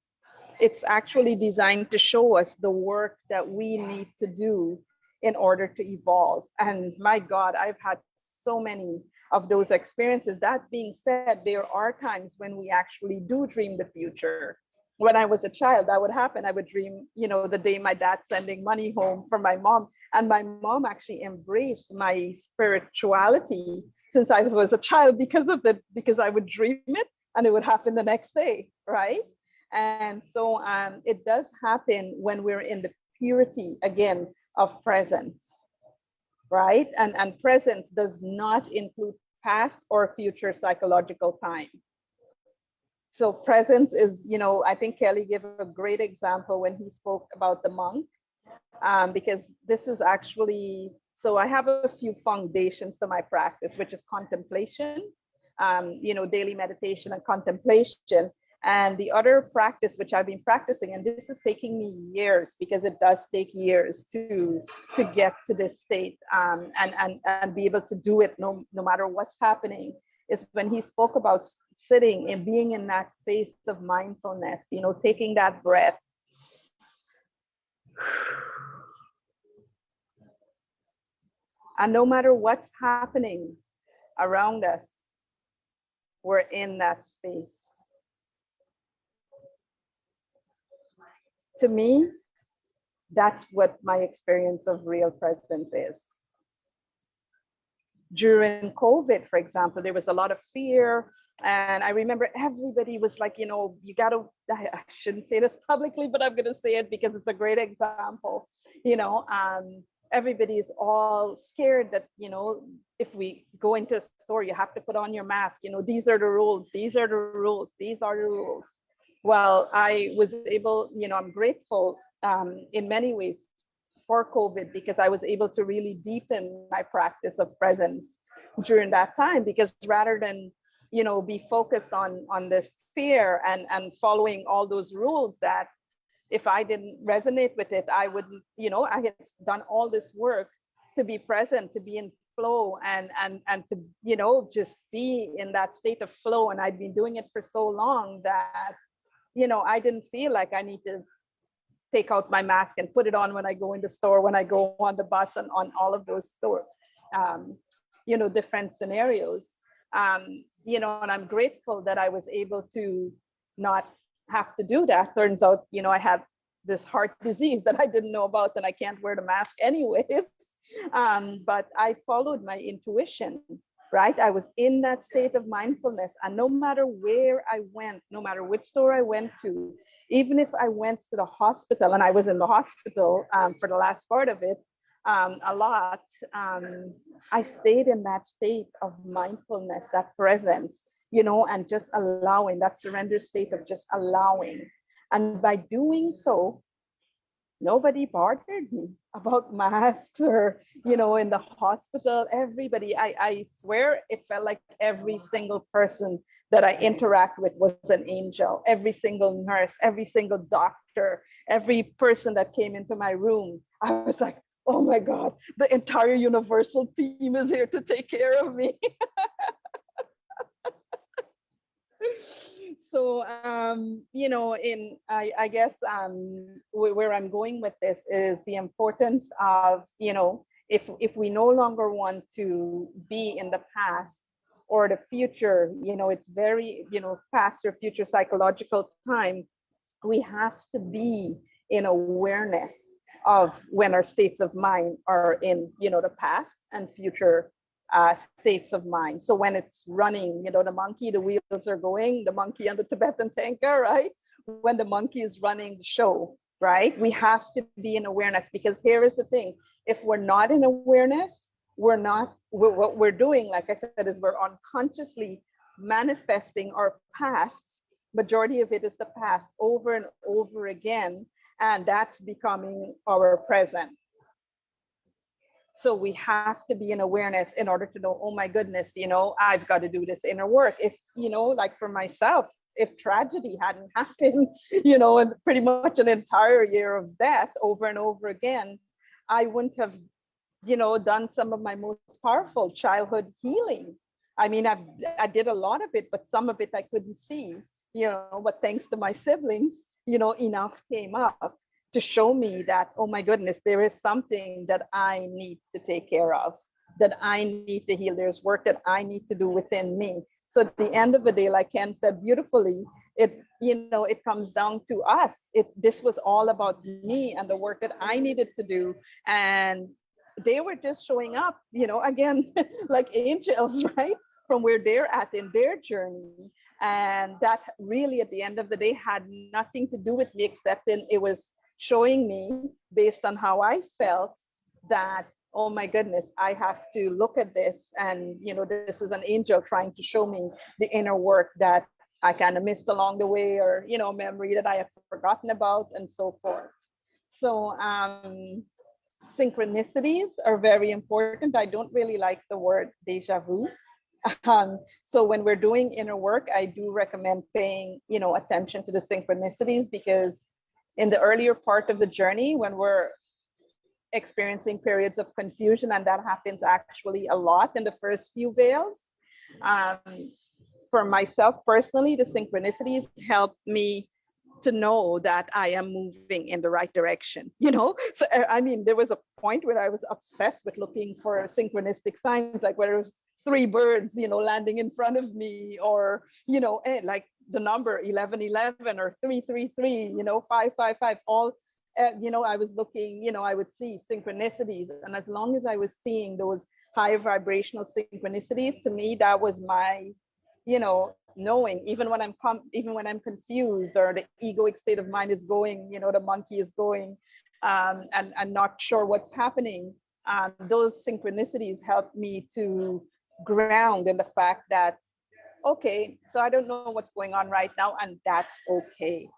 It's actually designed to show us the work that we need to do in order to evolve. And my God, I've had so many of those experiences. That being said, there are times when we actually do dream the future. When I was a child, that would happen. I would dream, the day my dad's sending money home for my mom. And my mom actually embraced my spirituality since I was a child because I would dream it and it would happen the next day, right? And so it does happen when we're in the purity, again, of presence, right? And presence does not include past or future psychological time. So presence is, I think Kelly gave a great example when he spoke about the monk, because this is actually, so I have a few foundations to my practice, which is contemplation, daily meditation and contemplation. And the other practice, which I've been practicing, and this is taking me years, because it does take years to get to this state, and be able to do it no matter what's happening, is when he spoke about sitting and being in that space of mindfulness, taking that breath. And no matter what's happening around us, we're in that space. To me, that's what my experience of real presence is. During COVID, for example, there was a lot of fear. And I remember everybody was like, you gotta, I shouldn't say this publicly, but I'm gonna say it because it's a great example. Everybody is all scared that, if we go into a store, you have to put on your mask. These are the rules, these are the rules, these are the rules. Well, I was able, I'm grateful in many ways for COVID, because I was able to really deepen my practice of presence during that time, because rather than, be focused on the fear and following all those rules that if I didn't resonate with it, I wouldn't, I had done all this work to be present, to be in flow and to, just be in that state of flow. And I'd been doing it for so long that, I didn't feel like I need to take out my mask and put it on when I go in the store, when I go on the bus, and on all of those store, different scenarios. And I'm grateful that I was able to not have to do that. Turns out, I had this heart disease that I didn't know about, and I can't wear the mask anyways. But I followed my intuition, right? I was in that state of mindfulness, and no matter where I went, no matter which store I went to, even if I went to the hospital, and I was in the hospital for the last part of it, a lot, I stayed in that state of mindfulness, that presence, and just allowing, that surrender state of just allowing. And by doing so, nobody bothered me about masks or, in the hospital, everybody, I swear it felt like every single person that I interact with was an angel. Every single nurse, every single doctor, every person that came into my room, I was like, oh my God, the entire Universal team is here to take care of me. So, I guess where I'm going with this is the importance of, if we no longer want to be in the past or the future, it's very, past or future psychological time, we have to be in awareness of when our states of mind are in, the past and future states of mind. So when it's running, the monkey, the wheels are going, the monkey on the Tibetan tanker, right? When the monkey is running the show, right? We have to be in awareness, because here is the thing. If we're not in awareness, what we're doing, like I said, is we're unconsciously manifesting our past. Majority of it is the past over and over again, and that's becoming our present. So we have to be in awareness in order to know, oh my goodness, I've got to do this inner work. If, like for myself, if tragedy hadn't happened, and pretty much an entire year of death over and over again, I wouldn't have, done some of my most powerful childhood healing. I mean, I did a lot of it, but some of it I couldn't see, but thanks to my siblings, enough came up to show me that, oh my goodness, there is something that I need to take care of, that I need to heal. There's work that I need to do within me. So at the end of the day, like Ken said beautifully, it comes down to us. This was all about me and the work that I needed to do. And they were just showing up, again, like angels, right? From where they're at in their journey. And that really, at the end of the day, had nothing to do with me, except it was showing me, based on how I felt, that, oh my goodness, I have to look at this. And, this is an angel trying to show me the inner work that I kind of missed along the way, or, memory that I have forgotten about, and so forth. So synchronicities are very important. I don't really like the word deja vu. So when we're doing inner work, I do recommend paying, attention to the synchronicities, because in the earlier part of the journey, when we're experiencing periods of confusion, and that happens actually a lot in the first few veils. For myself personally, the synchronicities help me to know that I am moving in the right direction, So, I mean, there was a point where I was obsessed with looking for synchronistic signs, like whether it was 3 birds, landing in front of me, or, like the number 1111 or 333, 555, all, I was looking, I would see synchronicities. And as long as I was seeing those high vibrational synchronicities, to me, that was my, knowing, even when I'm confused, or the egoic state of mind is going, the monkey is going, and not sure what's happening. Those synchronicities help me to ground in the fact that, okay, so I don't know what's going on right now, and that's okay.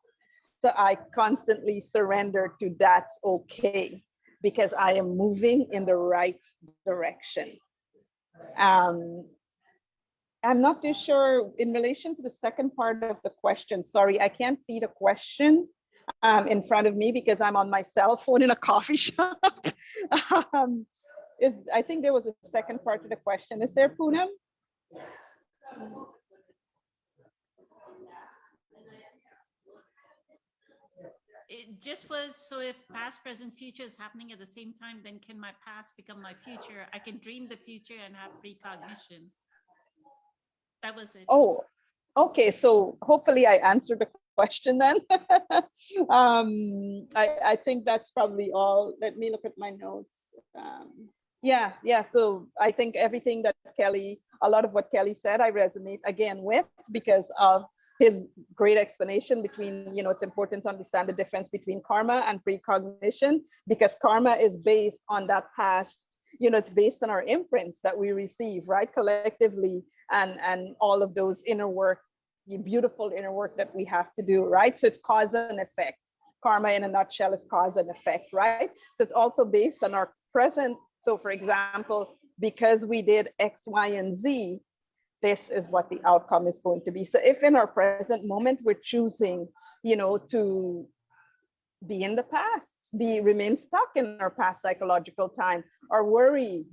So I constantly surrender to that's okay, because I am moving in the right direction. I'm not too sure in relation to the second part of the question. Sorry, I can't see the question in front of me because I'm on my cell phone in a coffee shop. I think there was a second part to the question. Is there, Poonam? It just was, so if past, present, future is happening at the same time, then can my past become my future? I can dream the future and have precognition. That was it. Oh, okay. So hopefully I answered the question then. I think that's probably all. Let me look at my notes. Yeah. So I think everything that a lot of what Kelly said, I resonate again with, because of his great explanation between, it's important to understand the difference between karma and precognition, because karma is based on that past, it's based on our imprints that we receive, right, collectively, and all of those inner work, the beautiful inner work that we have to do, right? So it's cause and effect. Karma in a nutshell is cause and effect, right? So it's also based on our present. So for example, because we did X, Y, and Z, this is what the outcome is going to be. So if in our present moment, we're choosing, to be in the past, remain stuck in our past psychological time, or worry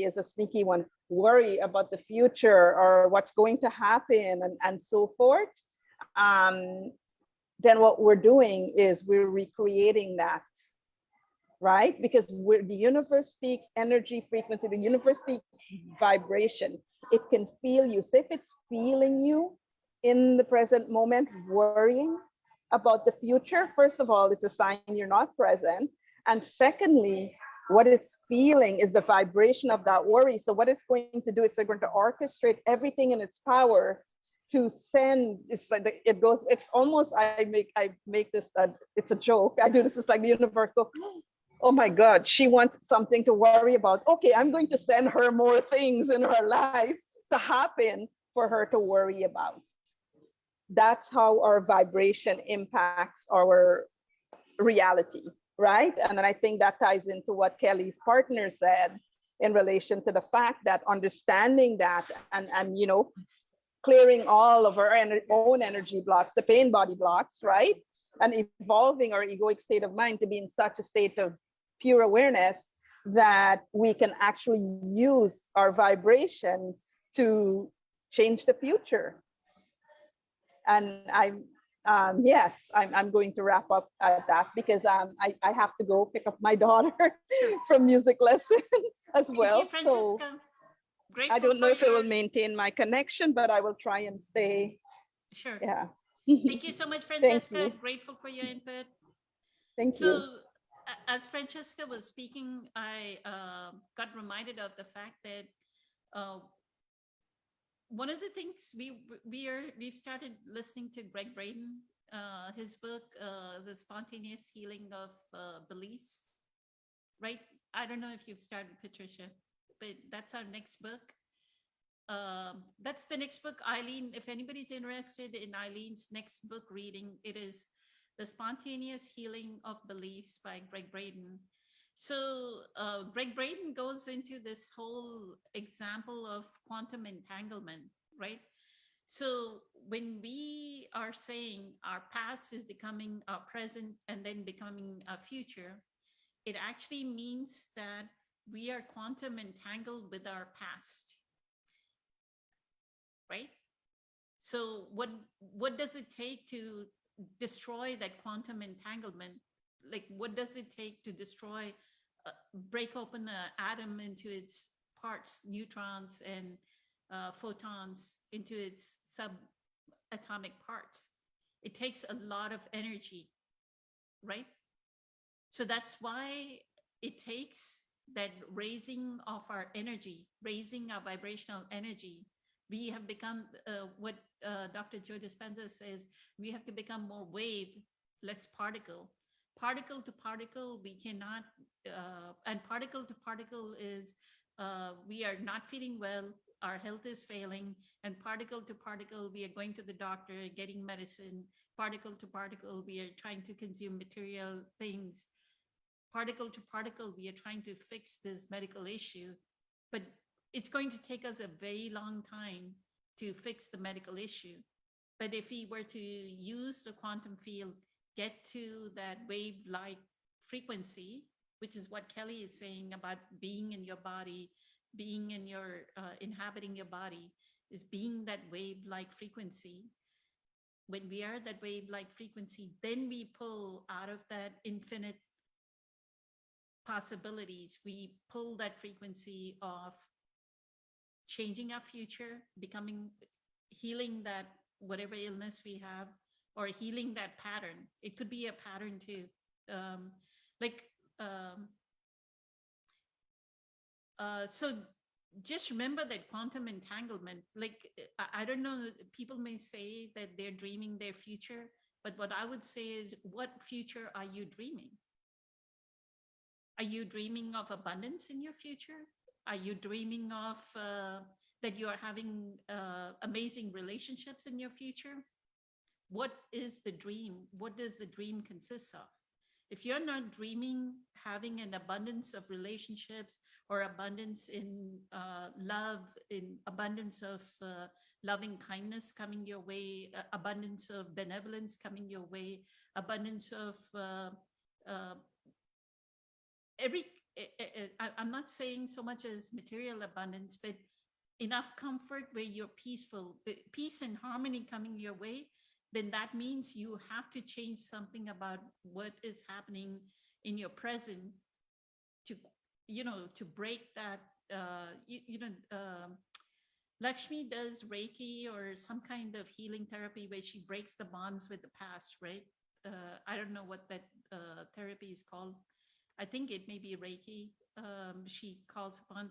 is a sneaky one, worry about the future or what's going to happen, and so forth, then what we're doing is we're recreating that, right? Because the universe speaks energy, frequency, the universe speaks vibration. It can feel you. So if it's feeling you in the present moment, worrying about the future, first of all, it's a sign you're not present. And secondly, what it's feeling is the vibration of that worry. So what it's going to do, it's going to orchestrate everything in its power to send. It's like it goes, it's almost, I make this, it's a joke. I do this, it's like the universe go, oh my God, she wants something to worry about. Okay, I'm going to send her more things in her life to happen for her to worry about. That's how our vibration impacts our reality, right? And then I think that ties into what Kelly's partner said in relation to the fact that understanding that and you know, clearing all of our own energy blocks, the pain body blocks, right? And evolving our egoic state of mind to be in such a state of pure awareness that we can actually use our vibration to change the future. And yes, I'm going to wrap up at that because I have to go pick up my daughter from music lesson as well. Thank you, So Francesca. I Grateful don't know for if it will your- maintain my connection, but I will try and stay. Sure. Yeah. Thank you so much, Thank Francesca. you. Grateful for your input. Thank you. So, as Francesca was speaking, I got reminded of the fact that one of the things we've started listening to Greg Braden, his book, The Spontaneous Healing of Beliefs, right? I don't know if you've started, Patricia, but that's our next book. That's the next book, Eileen. If anybody's interested in Eileen's next book reading, it is The Spontaneous Healing of Beliefs by Greg Braden. So Greg Braden goes into this whole example of quantum entanglement, right? So when we are saying our past is becoming our present and then becoming our future, it actually means that we are quantum entangled with our past, right? So what does it take to destroy that quantum entanglement? Like, what does it take to destroy, break open an atom into its parts, neutrons and photons into its subatomic parts? It takes a lot of energy, right? So that's why it takes that raising of our energy, raising our vibrational energy. We have become what Dr. Joe Dispenza says, we have to become more wave, less particle. Particle to particle, we cannot, and particle to particle is, we are not feeling well, our health is failing, and particle to particle, we are going to the doctor, getting medicine. Particle to particle, we are trying to consume material things. Particle to particle, we are trying to fix this medical issue, but it's going to take us a very long time to fix the medical issue. But if we were to use the quantum field, get to that wave-like frequency, which is what Kelly is saying about being in your body, being in your, inhabiting your body, is being that wave-like frequency. When we are that wave-like frequency, then we pull out of that infinite possibilities, we pull that frequency of changing our future, becoming, healing that whatever illness we have, or healing that pattern. It could be a pattern too. So just remember that quantum entanglement, like, I don't know, people may say that they're dreaming their future, but what I would say is, what future are you dreaming? Are you dreaming of abundance in your future? Are you dreaming of that you are having amazing relationships in your future? What is the dream? What does the dream consist of? If you're not dreaming having an abundance of relationships, or abundance in love, in abundance of loving kindness coming your way, abundance of benevolence coming your way, abundance of I'm not saying so much as material abundance, but enough comfort where you're peaceful, peace and harmony coming your way, then that means you have to change something about what is happening in your present to, to break that, Lakshmi does Reiki or some kind of healing therapy where she breaks the bonds with the past, right? I don't know what that therapy is called. I think it may be Reiki. She calls upon,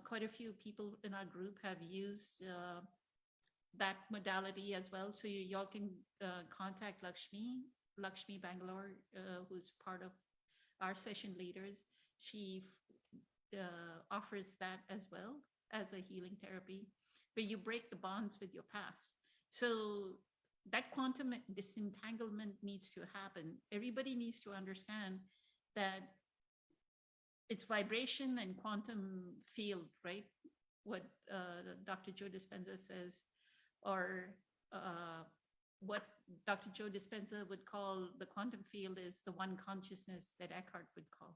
quite a few people in our group have used that modality as well. So y'all can contact Lakshmi Bangalore, who's part of our session leaders, she offers that as well as a healing therapy, where you break the bonds with your past. So that quantum disentanglement needs to happen. Everybody needs to understand that it's vibration and quantum field, right? What Dr. Joe Dispenza says, or what Dr. Joe Dispenza would call the quantum field is the one consciousness that Eckhart would call.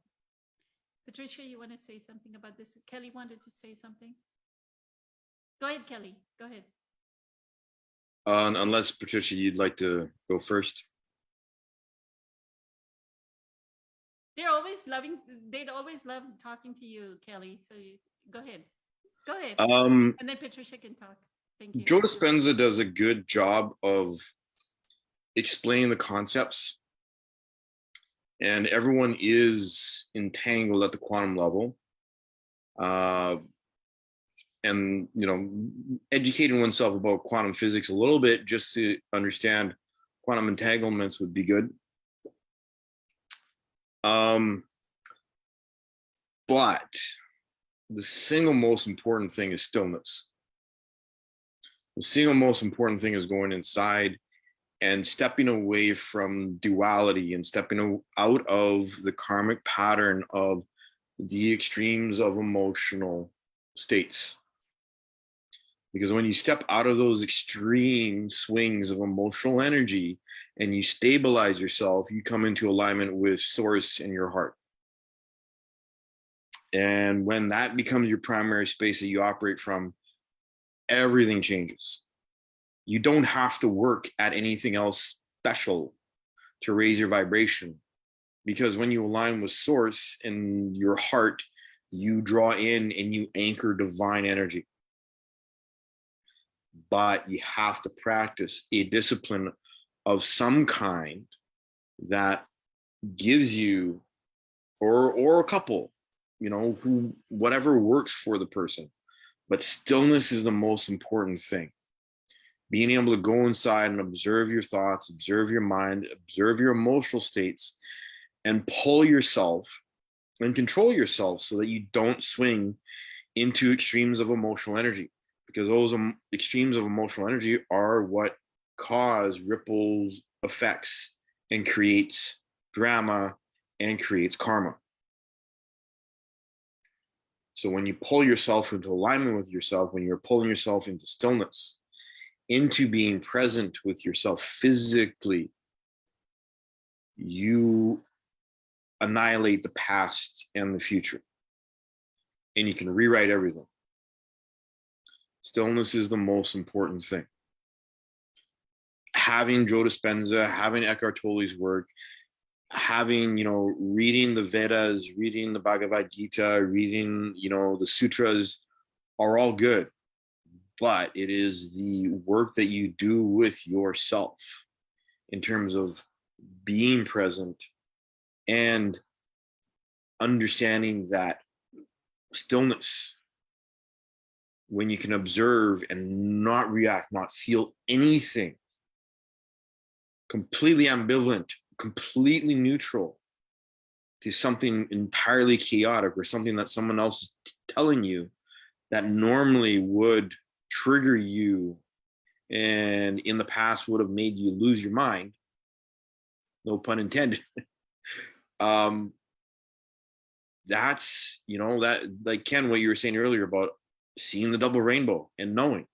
Patricia, you want to say something about this? Kelly wanted to say something. Go ahead, Kelly. Go ahead. Unless Patricia, you'd like to go first. They'd always love talking to you, Kelly. So go ahead. Go ahead. And then Patricia can talk. Thank you. Joe Dispenza does a good job of explaining the concepts, and everyone is entangled at the quantum level. And, you know, educating oneself about quantum physics a little bit just to understand quantum entanglements would be good. But the single most important thing is stillness. The single most important thing is going inside and stepping away from duality and stepping out of the karmic pattern of the extremes of emotional states. Because when you step out of those extreme swings of emotional energy and you stabilize yourself, you come into alignment with source in your heart. And when that becomes your primary space that you operate from, everything changes. You don't have to work at anything else special to raise your vibration. Because when you align with source in your heart, you draw in and you anchor divine energy. But you have to practice a discipline of some kind that gives you, or a couple, you know, whatever works for the person. But stillness is the most important thing. Being able to go inside and observe your thoughts, observe your mind, observe your emotional states, and pull yourself and control yourself so that you don't swing into extremes of emotional energy. Because those extremes of emotional energy are what cause ripples effects and creates drama and creates karma. So when you pull yourself into alignment with yourself, when you're pulling yourself into stillness, into being present with yourself physically, you annihilate the past and the future, and you can rewrite everything. Stillness is the most important thing. Having Joe Dispenza, having Eckhart Tolle's work, having, you know, reading the Vedas, reading the Bhagavad Gita, reading, you know, the sutras are all good. But it is the work that you do with yourself in terms of being present and understanding that stillness, when you can observe and not react, not feel anything, completely ambivalent, completely neutral to something entirely chaotic or something that someone else is telling you that normally would trigger you and in the past would have made you lose your mind, no pun intended. That's, you know, that, like Ken, what you were saying earlier about seeing the double rainbow and knowing.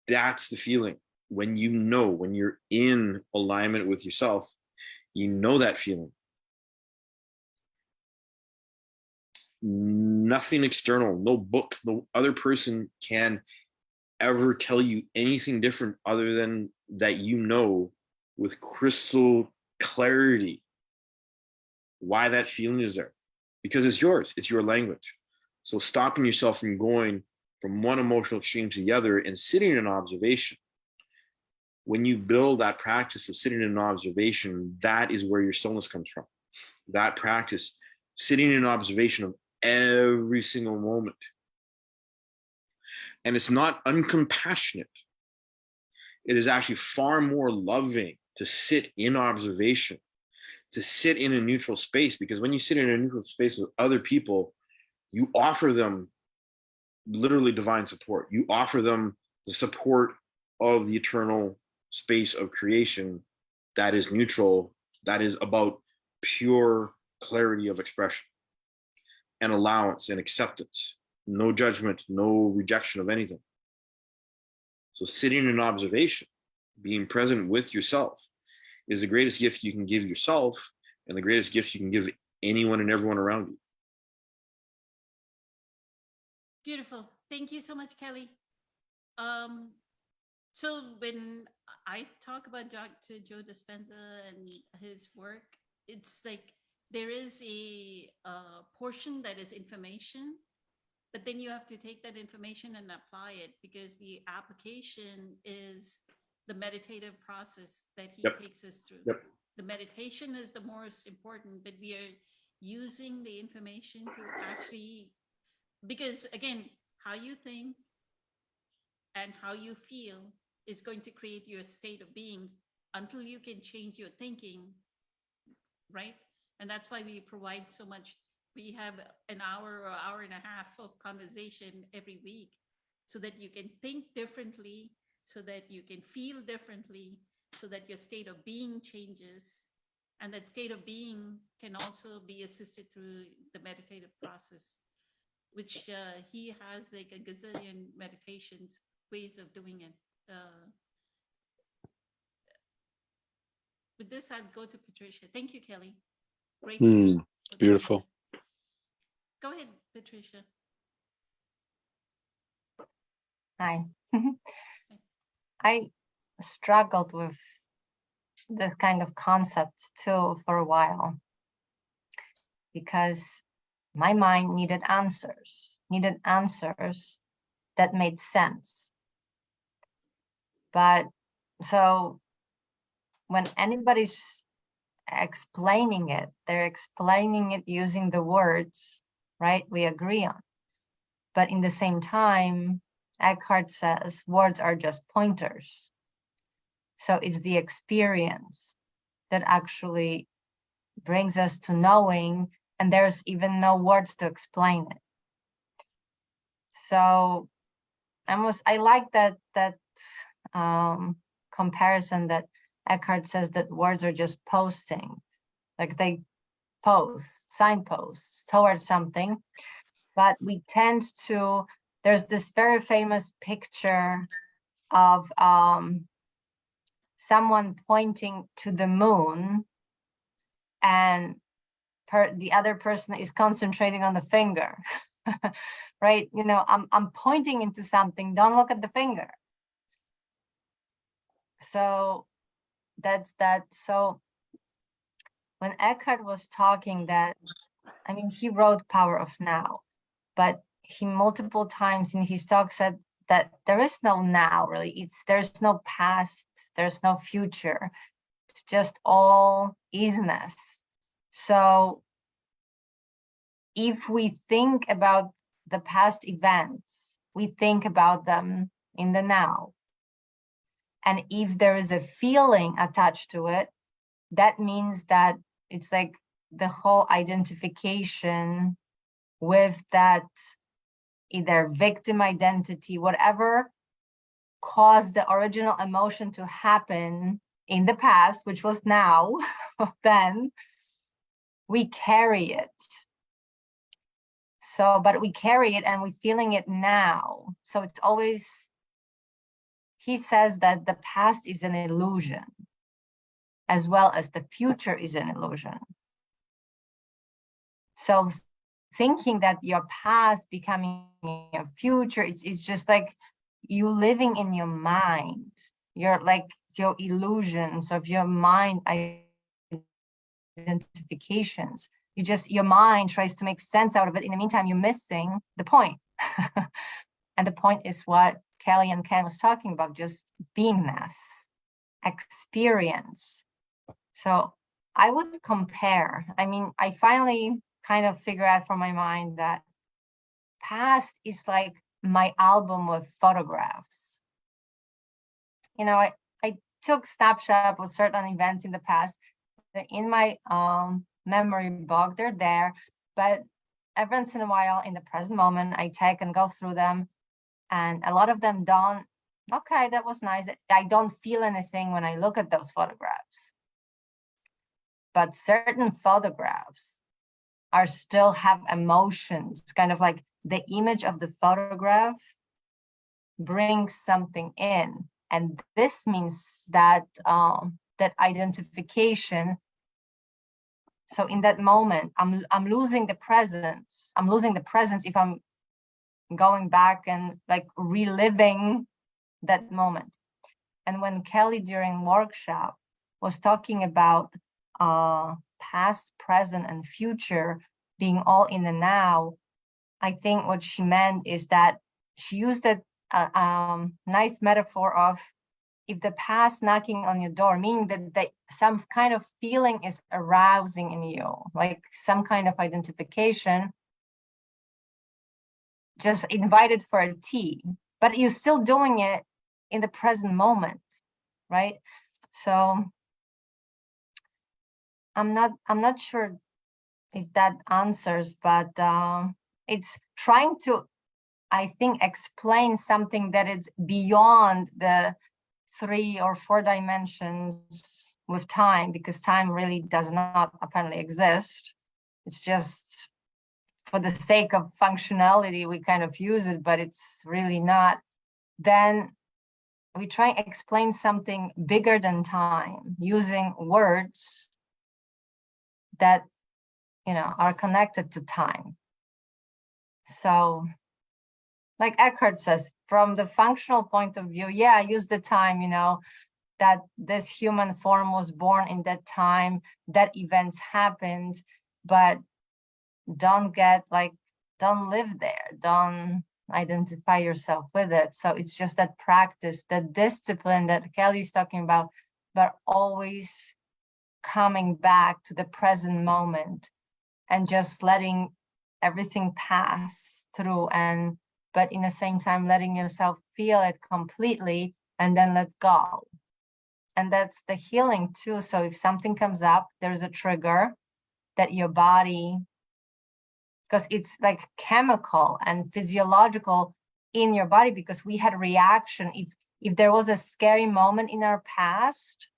That's the feeling. When you know, when you're in alignment with yourself, you know that feeling. Nothing external, no book, no other person can ever tell you anything different other than that you know with crystal clarity why that feeling is there. Because it's yours, it's your language. So stopping yourself from going from one emotional extreme to the other and sitting in observation. When you build that practice of sitting in observation, that is where your stillness comes from. That practice, sitting in observation of every single moment. And it's not uncompassionate. It is actually far more loving to sit in observation to sit in a neutral space, because when you sit in a neutral space with other people, you offer them literally divine support. You offer them the support of the eternal space of creation that is neutral, that is about pure clarity of expression and allowance and acceptance, no judgment, no rejection of anything. So sitting in observation, being present with yourself, is the greatest gift you can give yourself and the greatest gift you can give anyone and everyone around you. Beautiful. Thank you so much, Kelly. So when I talk about Dr. Joe Dispenza and his work, it's like there is a portion that is information, but then you have to take that information and apply it, because the application is the meditative process that he Yep. takes us through. Yep. The meditation is the most important, but we are using the information to actually, because again, how you think and how you feel is going to create your state of being until you can change your thinking, right? And that's why we provide so much. We have an hour or hour and a half of conversation every week so that you can think differently, so that you can feel differently, so that your state of being changes. And that state of being can also be assisted through the meditative process, which he has like a gazillion meditations, ways of doing it. With this, I'd go to Patricia. Thank you, Kelly. Great. Hmm, for that. beautiful. Go ahead, Patricia. Hi. I struggled with this kind of concepts too for a while, because my mind needed answers that made sense. But so when anybody's explaining it, they're explaining it using the words, right, we agree on. But in the same time, Eckhart says words are just pointers. So it's the experience that actually brings us to knowing, and there's even no words to explain it. So I like that comparison that Eckhart says, that words are just postings, like they signposts towards something. But we tend to, there's this very famous picture of someone pointing to the moon, and the other person is concentrating on the finger, right? You know, I'm pointing into something, don't look at the finger. So that's that. So when Eckhart was talking that, I mean, he wrote Power of Now, but he multiple times in his talk said that there is no now, really. There's no past, there's no future. It's just all isness. So if we think about the past events, we think about them in the now. And if there is a feeling attached to it, that means that it's like the whole identification with that either victim identity, whatever caused the original emotion to happen in the past, which was now, then we carry it. So, but we carry it and we're feeling it now. So it's always, he says that the past is an illusion, as well as the future is an illusion. So thinking that your past becoming your future, it's just like you living in your mind. You're like your illusions of your mind identifications. Your mind tries to make sense out of it. In the meantime, you're missing the point. And the point is what Kelly and Ken was talking about, just beingness, experience. So I would compare. I mean, I finally kind of figure out from my mind that past is like my album of photographs. You know, I took snapshots of certain events in the past, in my memory book. They're there, but every once in a while in the present moment, I take and go through them, and a lot of them don't. Okay, that was nice. I don't feel anything when I look at those photographs. But certain photographs are still have emotions, kind of like the image of the photograph brings something in. And this means that that identification. So in that moment, I'm losing the presence. I'm losing the presence if I'm going back and like reliving that moment. And when Kelly during workshop was talking about past, present, and future being all in the now, I think what she meant is that she used that nice metaphor of if the past knocking on your door, meaning that some kind of feeling is arousing in you, like some kind of identification, just invited for a tea, but you're still doing it in the present moment, right? So I'm not sure if that answers, but it's trying to, I think, explain something that is beyond the 3 or 4 dimensions with time, because time really does not apparently exist. It's just for the sake of functionality, we kind of use it, but it's really not. Then we try and explain something bigger than time using words that, are connected to time. So like Eckhart says, from the functional point of view, yeah, use the time, that this human form was born in that time, that events happened, but don't live there, don't identify yourself with it. So it's just that practice, that discipline that Kelly's talking about, but always coming back to the present moment and just letting everything pass through, but in the same time letting yourself feel it completely and then let go. And that's the healing too. So if something comes up, there's a trigger that your body, because it's like chemical and physiological in your body, because we had a reaction. If there was a scary moment in our past,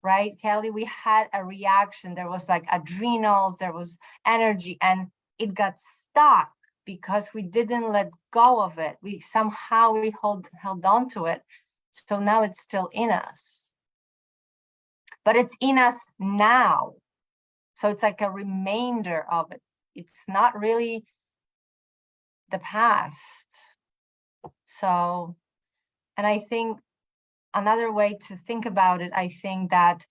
right, Kelly, we had a reaction. There was like adrenals, there was energy, and it got stuck because we didn't let go of it. We held on to it. So now it's still in us, but it's in us now. So it's like a remainder of it. It's not really the past. So, and I think another way to think about it, I think that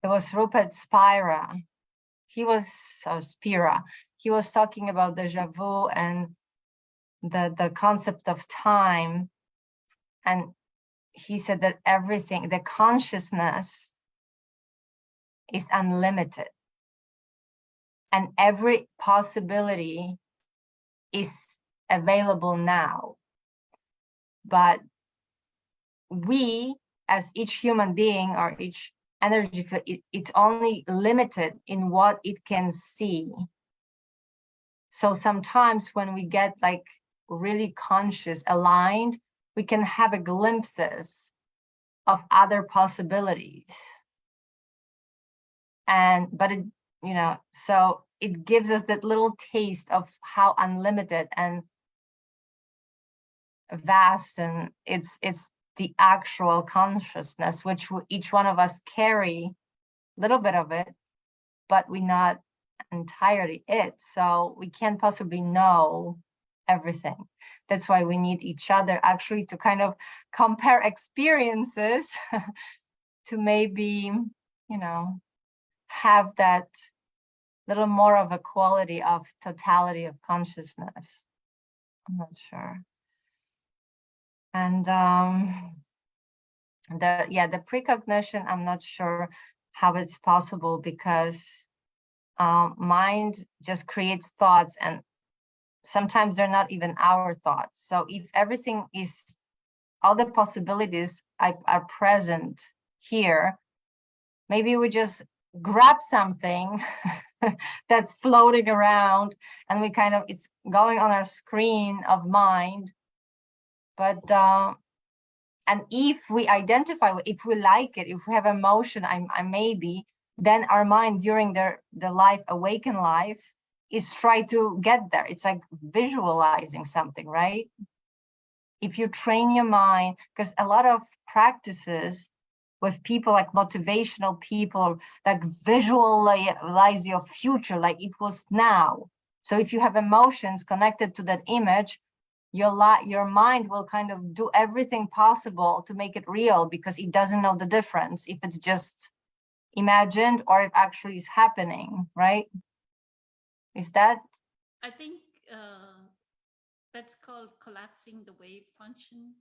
it was Rupert Spira. He was Spira. He was talking about deja vu and the concept of time. And he said that everything, the consciousness is unlimited. And every possibility is available now. But we, as each human being or each energy, it's only limited in what it can see. So sometimes when we get like really conscious, aligned, we can have a glimpses of other possibilities. But it, so it gives us that little taste of how unlimited and vast and it's the actual consciousness, which each one of us carry a little bit of it, but we not entirely it. So we can't possibly know everything. That's why we need each other actually to kind of compare experiences to maybe, have that little more of a quality of totality of consciousness. I'm not sure. And the precognition, I'm not sure how it's possible, because mind just creates thoughts, and sometimes they're not even our thoughts. So if everything is, all the possibilities are present here, maybe we just grab something that's floating around, and we kind of, it's going on our screen of mind. But and if we identify, if we like it, if we have emotion, I maybe, then our mind during the life, awakened life, is try to get there. It's like visualizing something, right? If you train your mind, because a lot of practices with people like motivational people, like visualize your future like it was now. So if you have emotions connected to that image, your mind will kind of do everything possible to make it real, because it doesn't know the difference if it's just imagined or if actually is happening, right? Is that? I think that's called collapsing the wave function.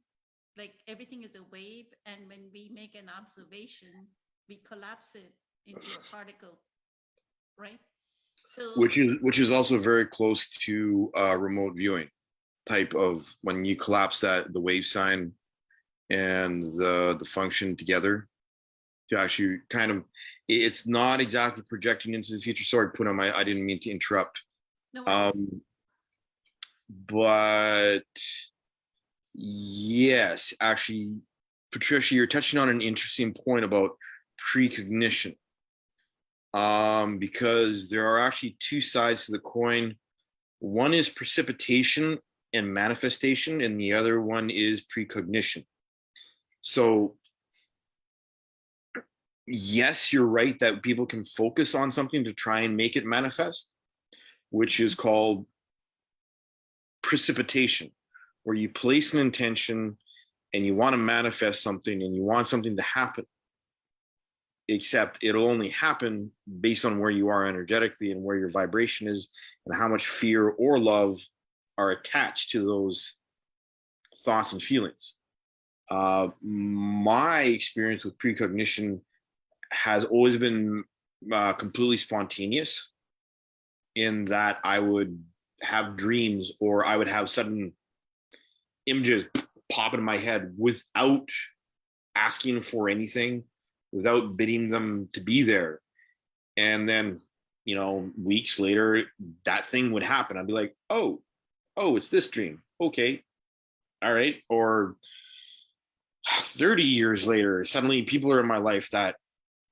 Like everything is a wave, and when we make an observation, we collapse it into a particle, right? So which is also very close to remote viewing type of, when you collapse that, the wave sign and the function together to actually kind of, it's not exactly projecting into the future. Sorry, Poonam, I didn't mean to interrupt. no worries. But yes, actually, Patricia, you're touching on an interesting point about precognition. Because there are actually two sides to the coin. One is precipitation and manifestation, and the other one is precognition. So yes, you're right that people can focus on something to try and make it manifest, which is called precipitation, where you place an intention and you want to manifest something and you want something to happen, except it'll only happen based on where you are energetically and where your vibration is and how much fear or love are attached to those thoughts and feelings. My experience with precognition has always been completely spontaneous, in that I would have dreams or I would have sudden images pop in my head without asking for anything, without bidding them to be there. And then, you know, weeks later, that thing would happen. I'd be like, oh, it's this dream. Okay. All right. Or 30 years later, suddenly people are in my life that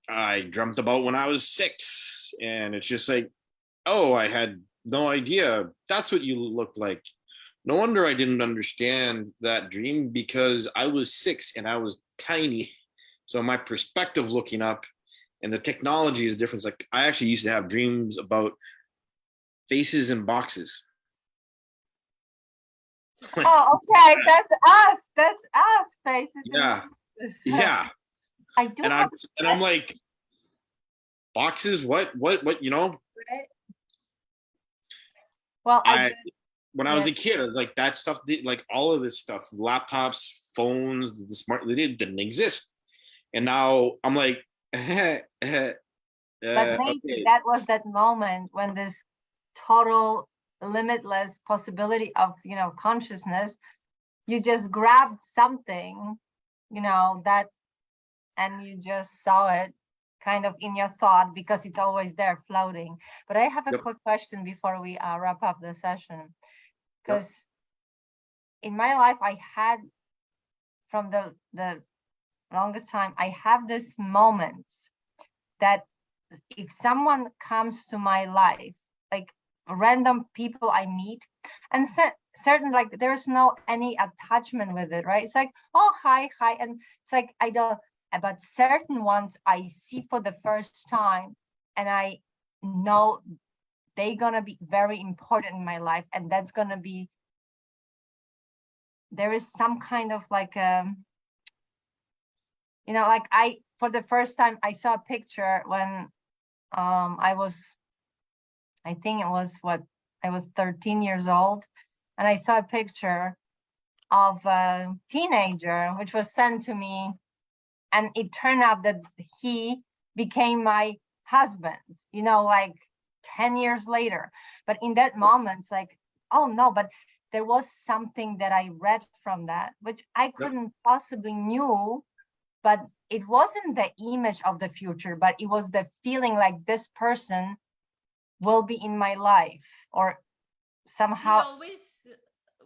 I dreamt about when I was 6. And it's just like, oh, I had no idea that's what you looked like. No wonder I didn't understand that dream, because I was 6 and I was tiny. So my perspective looking up and the technology is different. It's like I actually used to have dreams about faces in boxes. Oh, okay, that's us, faces. Yeah. Yeah. I do And have I'm like, boxes? What, you know? Right? Well, when I was a kid, I was like, that stuff, like all of this stuff, laptops, phones, the smart, they didn't exist. And now I'm like, but maybe okay. that was that moment when this total limitless possibility of, you know, consciousness, you just grabbed something, you know, that, and you just saw it kind of in your thought, because it's always there floating. But I have a Yep. quick question before we wrap up the session, because in my life, I had, from the longest time, I have this moments that if someone comes to my life, like random people I meet, and certain, like there's no any attachment with it, right? It's like, oh, hi, and it's like I don't. But certain ones I see for the first time, and I know they're gonna be very important in my life, and that's gonna be, there is some kind of like you know, like for the first time I saw a picture when I think it was I was 13 years old, and I saw a picture of a teenager which was sent to me, and it turned out that he became my husband, you know, like 10 years later. But in that moment, it's like, oh no, but there was something that I read from that, which I couldn't possibly knew, but it wasn't the image of the future, but it was the feeling like this person will be in my life, or somehow.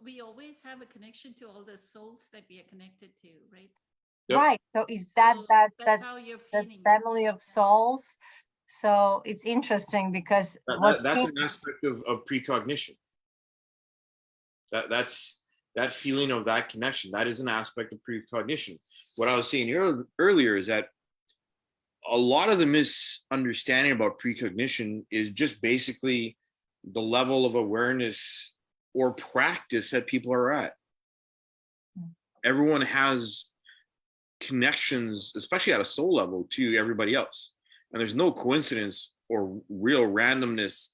We always have a connection to all the souls that we are connected to, right? Yep. Right. So is that So that that's that how you're that feeling. family of souls? So it's interesting because That's an aspect of precognition. That's that feeling of that connection. That is an aspect of precognition. What I was saying earlier is that a lot of the misunderstanding about precognition is just basically the level of awareness or practice that people are at. Everyone has connections, especially at a soul level, to everybody else. And there's no coincidence or real randomness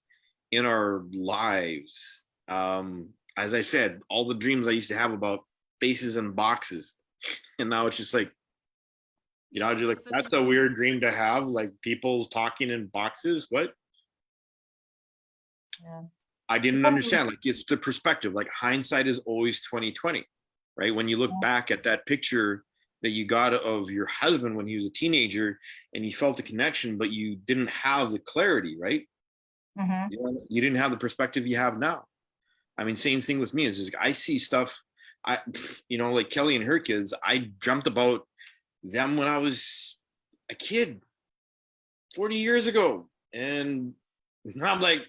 in our lives. As I said, all the dreams I used to have about faces and boxes, and now it's just like, you know, just like, that's a weird dream to have, like people talking in boxes. What? Yeah. I didn't understand. Like, it's the perspective. Like, hindsight is always 2020, right? When you look back at that picture that you got of your husband when he was a teenager, and you felt the connection, but you didn't have the clarity, right? Mhm. You didn't have the perspective you have now. I mean, same thing with me. It's just, I see stuff. Like Kelly and her kids. I dreamt about them when I was a kid 40 years ago, and now I'm like,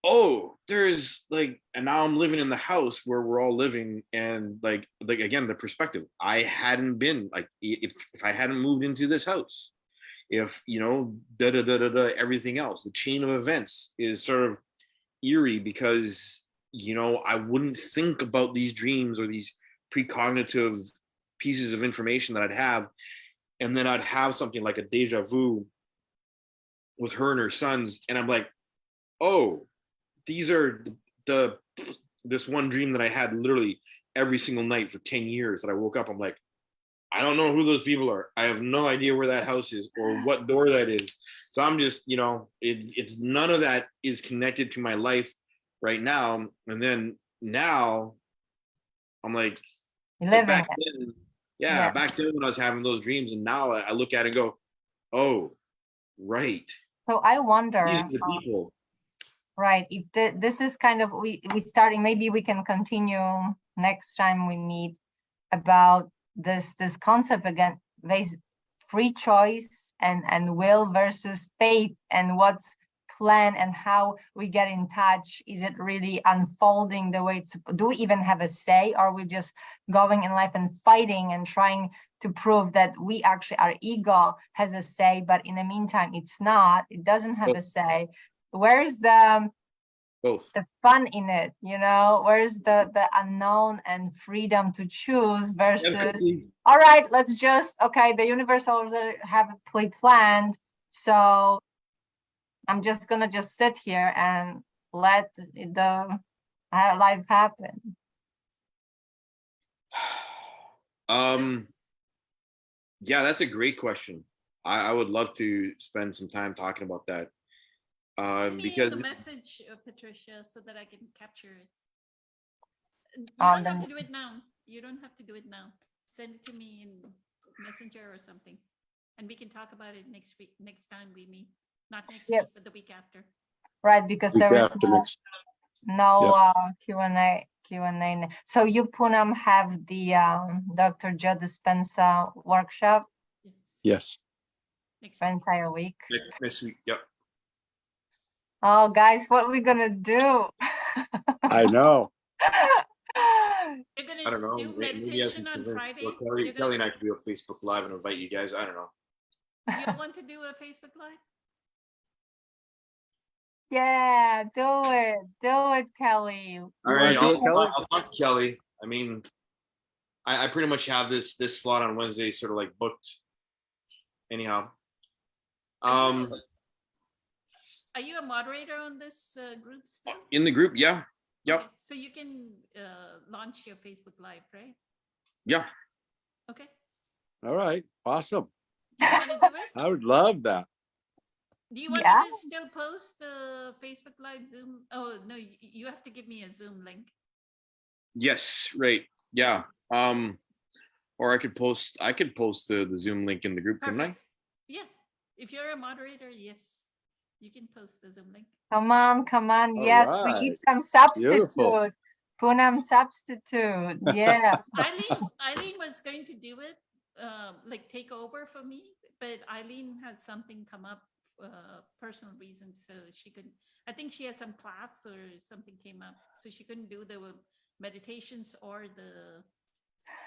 oh, there's like, and now I'm living in the house where we're all living, and like again, the perspective. I hadn't been like, if I hadn't moved into this house, if everything else, the chain of events is sort of eerie, because I wouldn't think about these dreams or these precognitive pieces of information that I'd have, and then I'd have something like a deja vu with her and her sons, and I'm like, oh, these are this one dream that I had literally every single night for 10 years, that I woke up, I'm like, I don't know who those people are. I have no idea where that house is or what door that is. So I'm just, it's none of that is connected to my life right now. And then now I'm like Living back it. then, Yeah. back then when I was having those dreams, and now I look at it and go, oh, right. So I wonder, These are the people. right, if this is kind of, we starting, maybe we can continue next time we meet about this concept again, free choice and will versus fate, and what's plan and how we get in touch. Is it really unfolding the way it's, do we even have a say, or are we just going in life and fighting and trying to prove that we actually, our ego has a say, but in the meantime it doesn't have a say? Where's Both. the fun in it, where's the unknown and freedom to choose versus, all right, let's just, okay, the universe already have a planned, so I'm just gonna just sit here and let the life happen. Yeah, that's a great question. I would love to spend some time talking about that. Send me Because the message, Patricia, so that I can capture it. You On don't have the- to do it now. You don't have to do it now. Send it to me in Messenger or something, and we can talk about it next week. Next time we meet, not next Yep. week, but the week after. Right, because Week there is after no next. Q&A. So you, Poonam, have the Dr. Joe Dispenza workshop Yes. Next for week. entire week. next week, yep. Oh, guys, what are we gonna do? I know. You're gonna I don't know. do Maybe I meditation can on convince, Friday. or You're Kelly gonna, and I could do a Facebook Live and invite you guys. I don't know. you want to do a Facebook Live? Yeah, do it, Kelly. All right, do it, Kelly? I'll talk to Kelly. I mean, I pretty much have this slot on Wednesday sort of like booked. Anyhow, Are you a moderator on this group still? in the group, yeah, yep, Okay, so you can launch your Facebook Live, right? yeah. Okay. All right. Awesome. Do you want to do it? I would love that. Do you want Yeah. me to still post the Facebook Live Zoom? Oh, no, you have to give me a Zoom link. Yes, right. Yeah. Or I could post the Zoom link in the group, couldn't I? Perfect. Yeah, if you're a moderator, yes, you can post the Zoom link. Come on, come on. All Yes, we need right. some Beautiful. substitute. Poonam substitute. Yeah. Eileen was going to do it, like take over for me, but Eileen had something come up, personal reasons, so she couldn't. I think she has some class or something came up, so she couldn't do the meditations or the.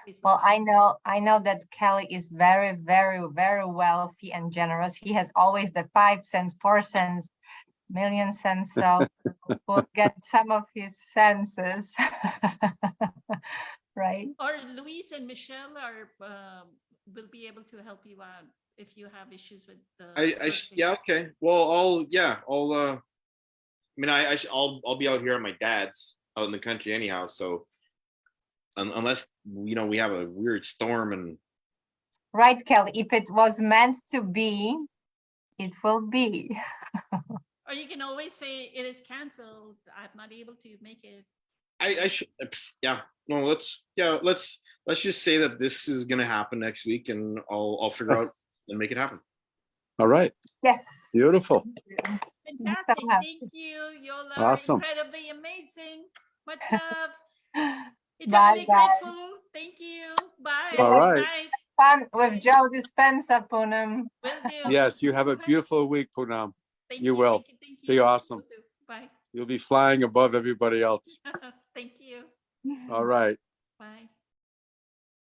Facebook Well, Live. I know that Kelly is very, very, very wealthy and generous. He has always the 5 cents, 4 cents, million cents. So we'll get some of his senses. Right? Or Louise and Michelle are will be able to help you out if you have issues with the. Yeah, okay. Well, I'll I'll be out here at my dad's out in the country anyhow. So unless we have a weird storm and Right, Kelly. If it was meant to be, it will be. Or you can always say it is canceled. I'm not able to make it. I should, yeah. No, let's just say that this is gonna happen next week, and I'll figure out and make it happen. All right. Yes. Beautiful. Fantastic. happy. Thank you. You're Awesome. incredibly amazing. Much love. Bye, Eternally guys. grateful. Thank you. Bye. All Good right. night. Fun with Joe Dispenza, Poonam. Will do. Yes, you have a Okay. beautiful week, Poonam. Thank you will. Thank you. Be awesome. Will do. Bye. You'll be flying above everybody else. Thank you. All right.